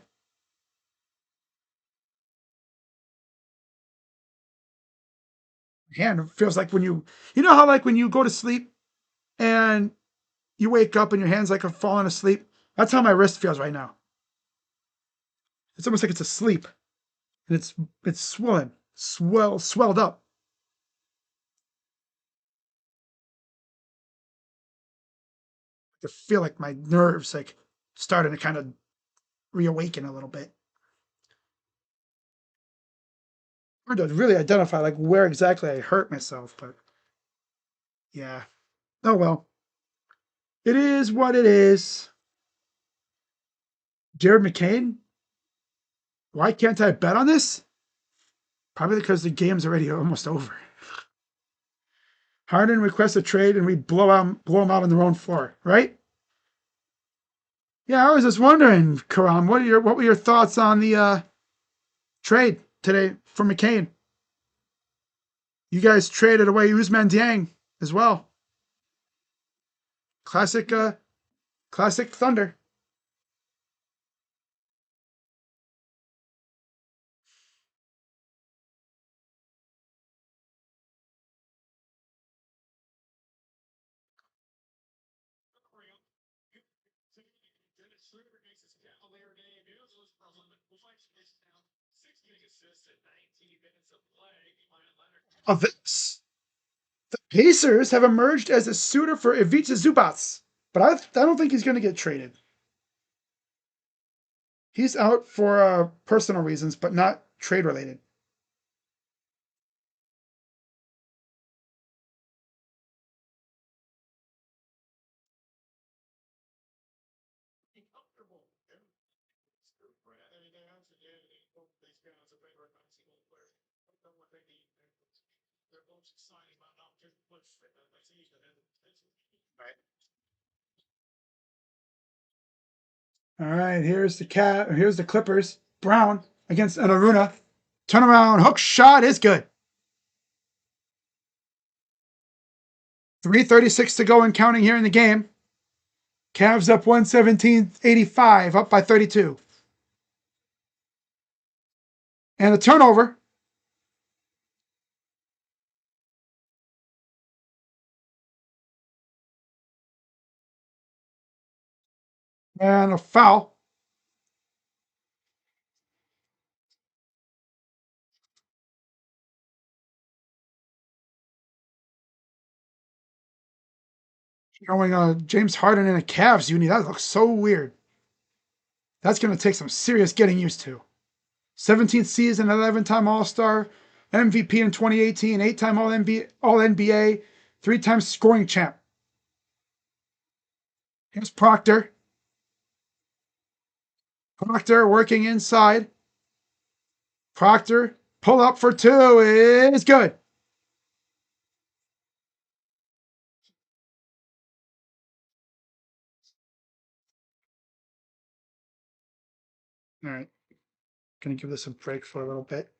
Hand feels like when you know how like when you go to sleep and you wake up and your hands like are falling asleep. That's how my wrist feels right now. It's almost like it's asleep, and it's swollen, swelled up. I feel like my nerves like starting to kind of reawaken a little bit. Hard to really identify like where exactly I hurt myself, but yeah. Oh well. It is what it is. Jared McCain? Why can't I bet on this? Probably because the game's already almost over. Harden requests a trade and we blow them out on their own floor, right? Yeah, I was just wondering, Karam, what were your thoughts on the trade today for McCain? You guys traded away Usman Dieng as well. Classic classic Thunder. Of this. The Pacers have emerged as a suitor for Ivica Zubats, but I don't think he's going to get traded. He's out for personal reasons, but not trade related. All right, here's the Clippers. Brown against Anaruna. Turnaround hook shot is good. 3:36 to go and counting here in the game. Cavs up 117-85, up by 32. And a turnover. And a foul. Going James Harden in a Cavs uni. That looks so weird. That's going to take some serious getting used to. 17th season, 11-time All-Star, MVP in 2018, 8-time All-NBA, 3-time scoring champ. Here's Proctor. Proctor working inside. Proctor, pull up for two is good. All right. Gonna give this a break for a little bit.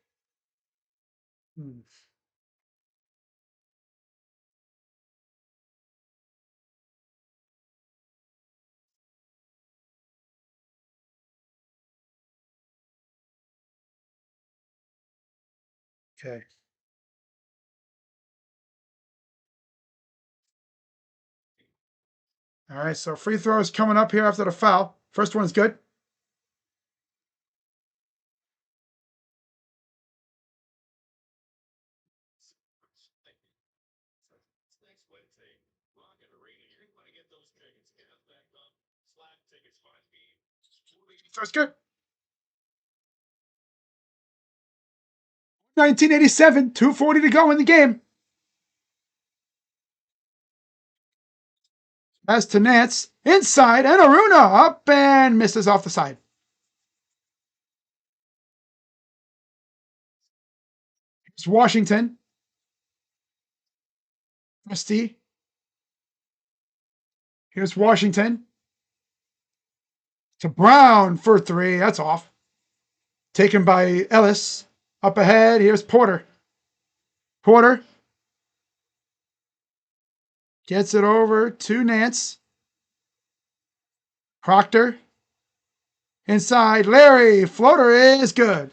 Okay. All right, so free throws coming up here after the foul. First one is good. So it's good. 1987, 2:40 to go in the game. As to Nance, inside, and Aruna up and misses off the side. It's Washington. Rusty. Here's Washington. To Brown for three. That's off. Taken by Ellis. Up ahead. Here's Porter. Porter gets it over to Nance. Proctor. Inside. Larry. Floater is good.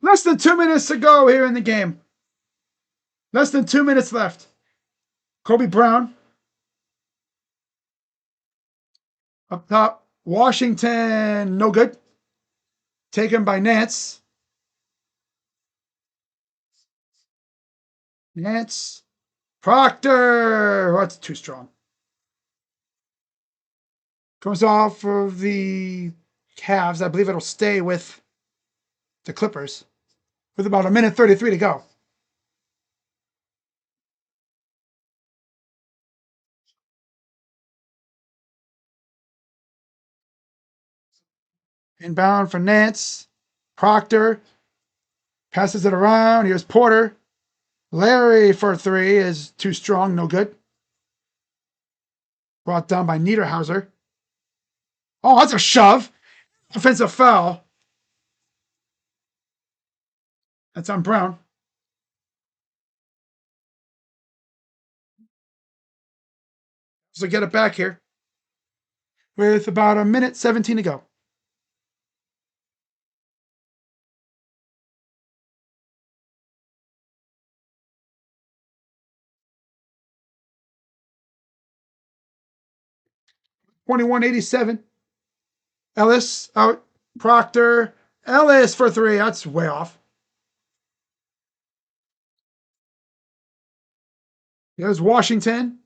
Less than 2 minutes to go here in the game. Less than 2 minutes left. Kobe Brown. Up top. Washington. No good. Taken by Nance. Nance. Proctor. Oh, that's too strong. Comes off of the Cavs. I believe it'll stay with the Clippers with about 1:33 to go. Inbound for Nance. Proctor passes it around. Here's Porter. Larry for three is too strong. No good. Brought down by Niederhauser. Oh, that's a shove. Offensive foul. That's on Brown. So get it back here with about 1:17 to go. $21.87. Ellis out. Proctor. Ellis for three. That's way off. There's Washington.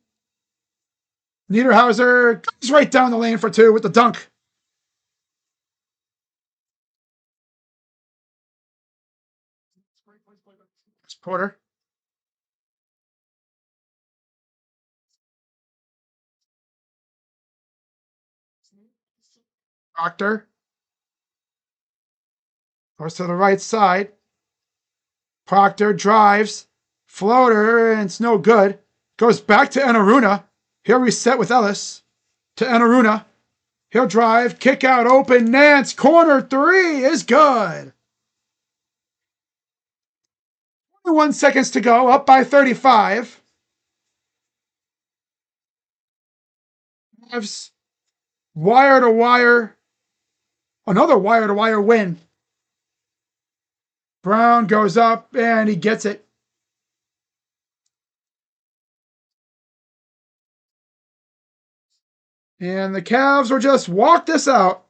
Niederhauser goes right down the lane for two with the dunk. It's Porter. Proctor. Goes to the right side. Proctor drives. Floater, and it's no good. Goes back to Enaruna. He'll reset with Ellis. To Enaruna. He'll drive. Kick out open. Nance. Corner three is good. 21 seconds to go. Up by 35. Cavs wire to wire. Another wire to wire win. Brown goes up and he gets it. And the Cavs will just walk this out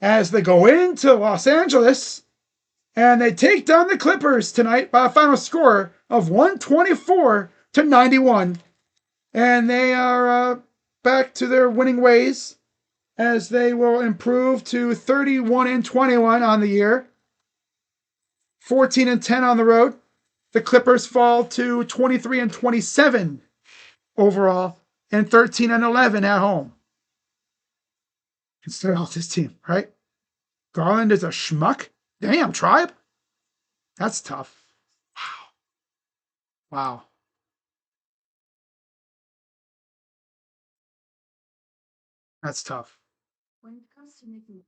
as they go into Los Angeles and they take down the Clippers tonight by a final score of 124 to 91. And they are back to their winning ways as they will improve to 31-21 on the year, 14-10 on the road. The Clippers fall to 23-27 overall and 13-11 at home. Consider all this team, right? Garland is a schmuck. Damn, Tribe. That's tough. Wow. That's tough. When it comes to making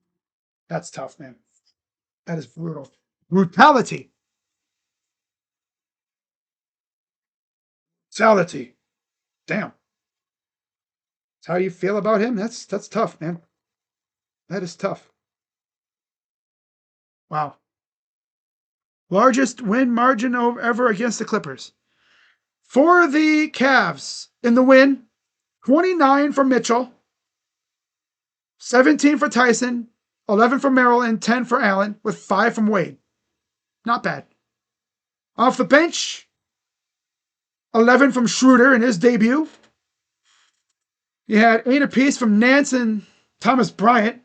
That's tough, man. That is brutal. Brutality. Brutality. Damn. That's how you feel about him? That's tough, man. That is tough. Wow. Largest win margin ever against the Clippers. For the Cavs in the win, 29 for Mitchell, 17 for Tyson, 11 for Merrill, and 10 for Allen, with 5 from Wade. Not bad. Off the bench, 11 from Schroeder in his debut. You had 8 apiece from Nance and Thomas Bryant,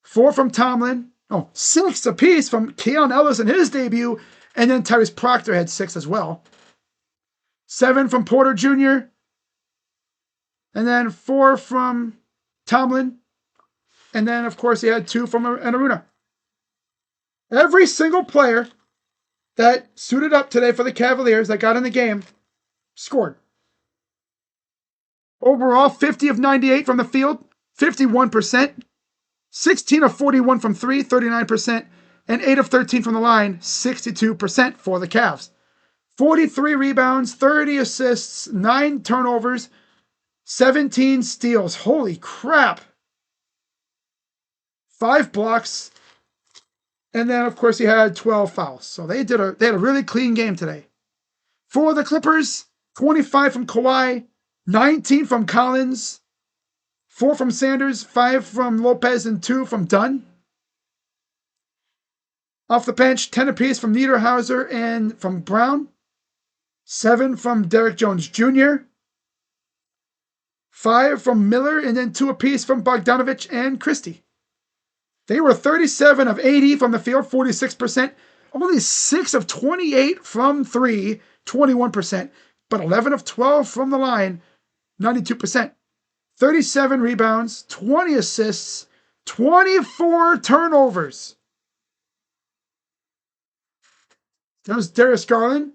4 from Tomlin, 6 apiece from Keon Ellis in his debut, and then Tyrese Proctor had 6 as well. 7 from Porter Jr., and then 4 from Tomlin, and then, of course, he had 2 from Aruna. Every single player that suited up today for the Cavaliers that got in the game scored. Overall, 50 of 98 from the field, 51%. 16 of 41 from 3, 39%. And 8 of 13 from the line, 62% for the Cavs. 43 rebounds, 30 assists, 9 turnovers, 17 steals. Holy crap. 5 blocks. And then, of course, he had 12 fouls. So they had a really clean game today. For the Clippers, 25 from Kawhi, 19 from Collins, 4 from Sanders, 5 from Lopez, and 2 from Dunn. Off the bench, 10 apiece from Niederhauser and from Brown, 7 from Derek Jones Jr., 5 from Miller, and then 2 apiece from Bogdanovich and Christie. They were 37 of 80 from the field, 46%. Only 6 of 28 from 3, 21%. But 11 of 12 from the line, 92%. 37 rebounds, 20 assists, 24 turnovers. There's Darius Garland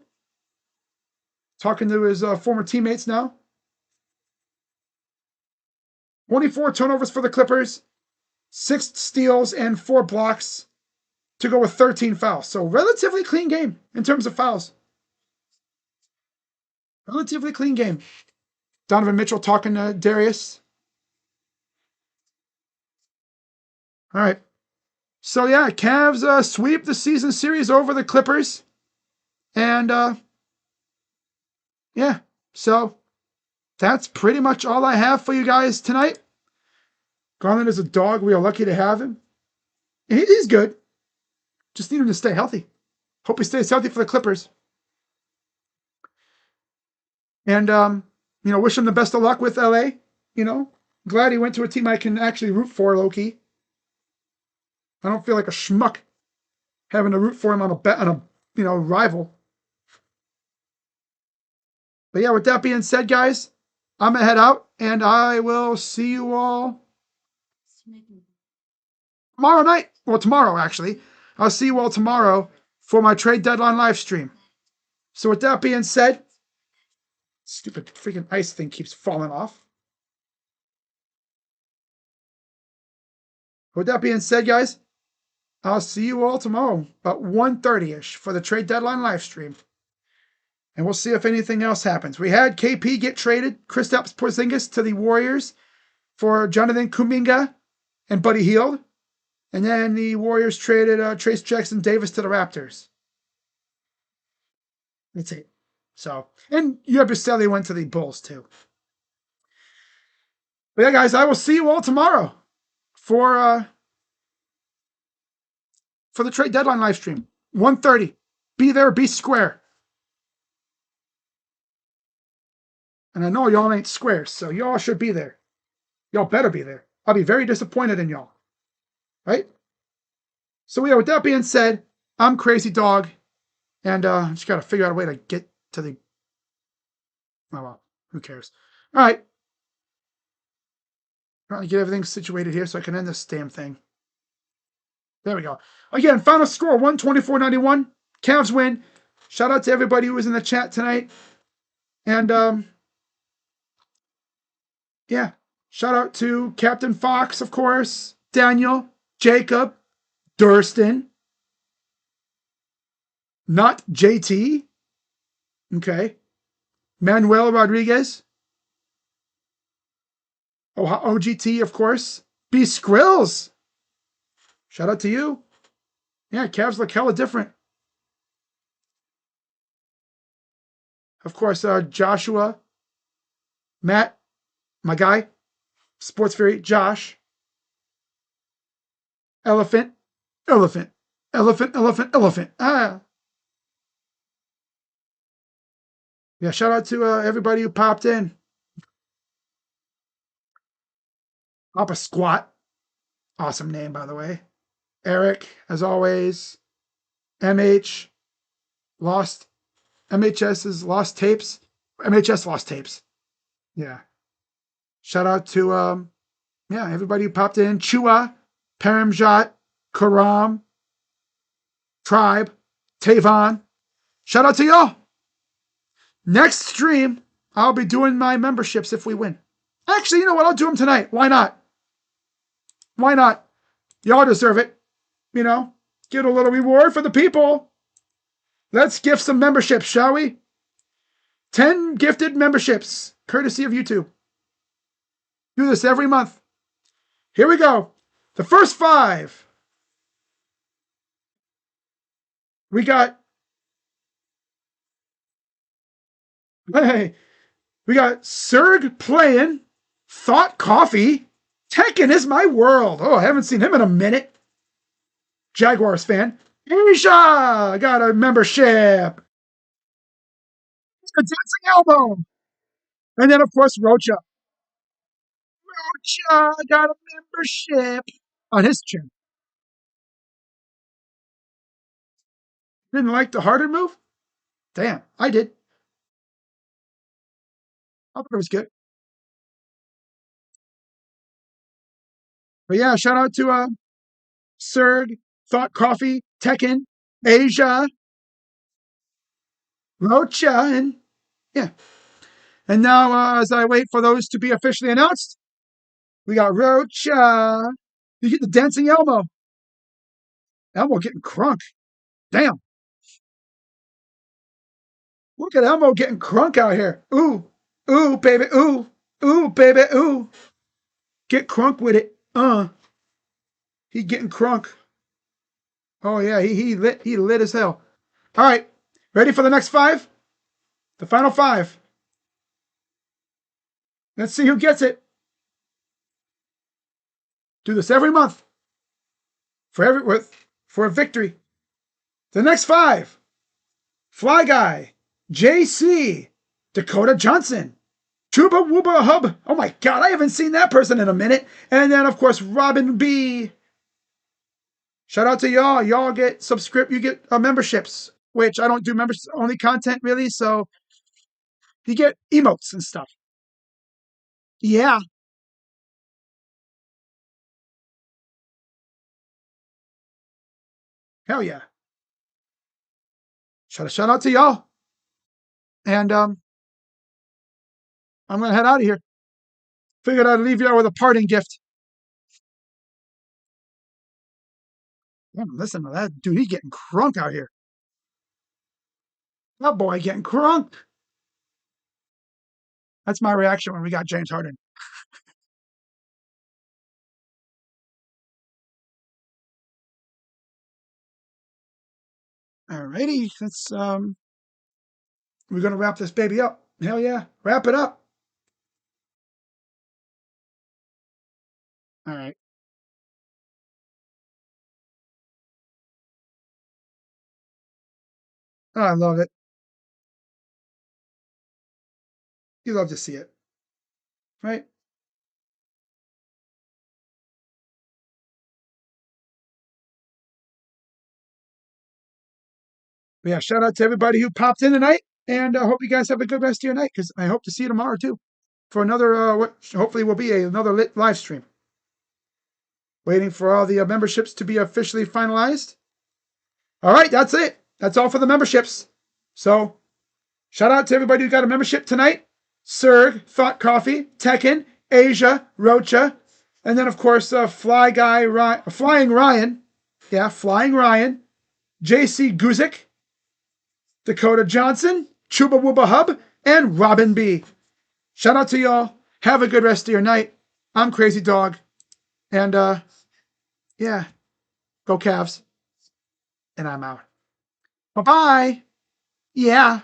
talking to his former teammates now. 24 turnovers for the Clippers, 6 steals and 4 blocks to go with 13 fouls. So relatively clean game in terms of fouls. Relatively clean game. Donovan Mitchell talking to Darius. All right. So yeah, Cavs sweep the season series over the Clippers. And yeah, so that's pretty much all I have for you guys tonight. Garland is a dog. We are lucky to have him. He's good. Just need him to stay healthy. Hope he stays healthy for the Clippers. And, wish him the best of luck with LA. Glad he went to a team I can actually root for, low-key. I don't feel like a schmuck having to root for him on a rival. But yeah, with that being said, guys, I'm going to head out, and I will see you all tomorrow night. Well, tomorrow, actually. I'll see you all tomorrow for my trade deadline live stream. So with that being said, stupid freaking ice thing keeps falling off. With that being said, guys, I'll see you all tomorrow about 1:30ish for the trade deadline live stream. And we'll see if anything else happens. We had KP get traded, Kristaps Porzingis to the Warriors for Jonathan Kuminga and Buddy Hield. And then the Warriors traded Trace Jackson Davis to the Raptors. That's it. So, and Yabusele went to the Bulls too. But yeah, guys, I will see you all tomorrow for the trade deadline live stream. 1:30. Be there, be square. And I know y'all ain't squares, so y'all should be there. Y'all better be there. I'll be very disappointed in y'all. Right? So yeah, with that being said, I'm Crazy Dog, and just gotta figure out a way to get to the. Oh well, who cares? All right, trying to get everything situated here so I can end this damn thing. There we go. Again, final score 124-91. Cavs win. Shout out to everybody who was in the chat tonight, and yeah, shout out to Captain Fox, of course, Daniel, Jacob, Durston, not JT. Okay, Manuel Rodriguez. Oh, OGT, of course. B Skrills. Shout out to you. Yeah, Cavs look hella different. Of course, Joshua, Matt, my guy, Sports Fury, Josh, Elephant, Elephant, Elephant, Elephant, Elephant. Ah. Yeah, shout out to everybody who popped in. Papa Squat. Awesome name, by the way. Eric, as always. MH, Lost. MHS's Lost Tapes. MHS Lost Tapes. Yeah. Shout out to yeah, everybody who popped in. Chua, Paramjot, Karam, Tribe, Tavon. Shout out to y'all. Next stream, I'll be doing my memberships if we win. Actually, you know what? I'll do them tonight. Why not? Why not? Y'all deserve it. You know, get a little reward for the people. Let's gift some memberships, shall we? 10 gifted memberships, courtesy of YouTube. Do this every month. Here we go. The first 5. We got, hey, we got Serg playing, Thought Coffee. Tekken is my world. Oh, I haven't seen him in a minute. Jaguars fan. Asia got a membership. It's the dancing elbow. And then, of course, Rocha. Rocha got a membership on his chin. Didn't like the harder move? Damn, I did. I thought it was good. But yeah, shout out to Serg, Thought Coffee, Tekken, Asia, Rocha, and yeah. And now, as I wait for those to be officially announced, we got Rocha. You get the dancing Elmo. Elmo getting crunk. Damn. Look at Elmo getting crunk out here. Ooh. Ooh, baby. Ooh. Ooh, baby. Ooh. Get crunk with it. He getting crunk. Oh yeah, he lit as hell. All right. Ready for the next 5? The final 5. Let's see who gets it. Do this every month. For a victory. The next 5. Fly Guy, JC, Dakota Johnson, Chuba Wooba Hub. Oh my God, I haven't seen that person in a minute. And then, of course, Robin B. Shout out to y'all. Y'all get you get memberships, which I don't do members only content really. So you get emotes and stuff. Yeah. Hell yeah. Shout out to y'all. And I'm going to head out of here. Figured I'd leave y'all with a parting gift. Damn, listen to that dude. He's getting crunk out here. That boy getting crunk. That's my reaction when we got James Harden. Alrighty, let's we're gonna wrap this baby up. Hell yeah, wrap it up. All right. Oh, I love it. You love to see it, right? But yeah, shout out to everybody who popped in tonight, and I hope you guys have a good rest of your night. Because I hope to see you tomorrow too, for another what hopefully will be another lit live stream. Waiting for all the memberships to be officially finalized. All right, that's it. That's all for the memberships. So shout out to everybody who got a membership tonight. Serg, Thought Coffee, Tekken, Asia, Rocha, and then of course Flying Ryan. Yeah, Flying Ryan, JC Guzik, Dakota Johnson, Chuba Wooba Hub, and Robin B. Shout out to y'all. Have a good rest of your night. I'm Crazy Dog. And yeah, go Cavs. And I'm out. Bye-bye. Yeah.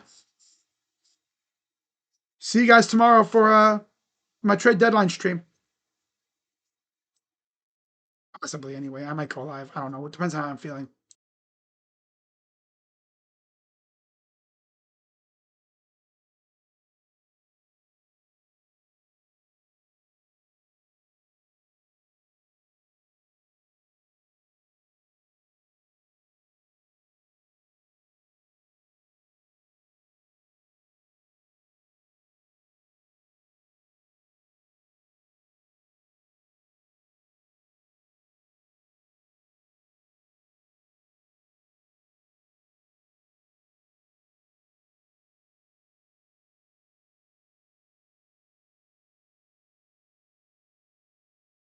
See you guys tomorrow for my trade deadline stream. Possibly anyway. I might go live. I don't know. It depends on how I'm feeling.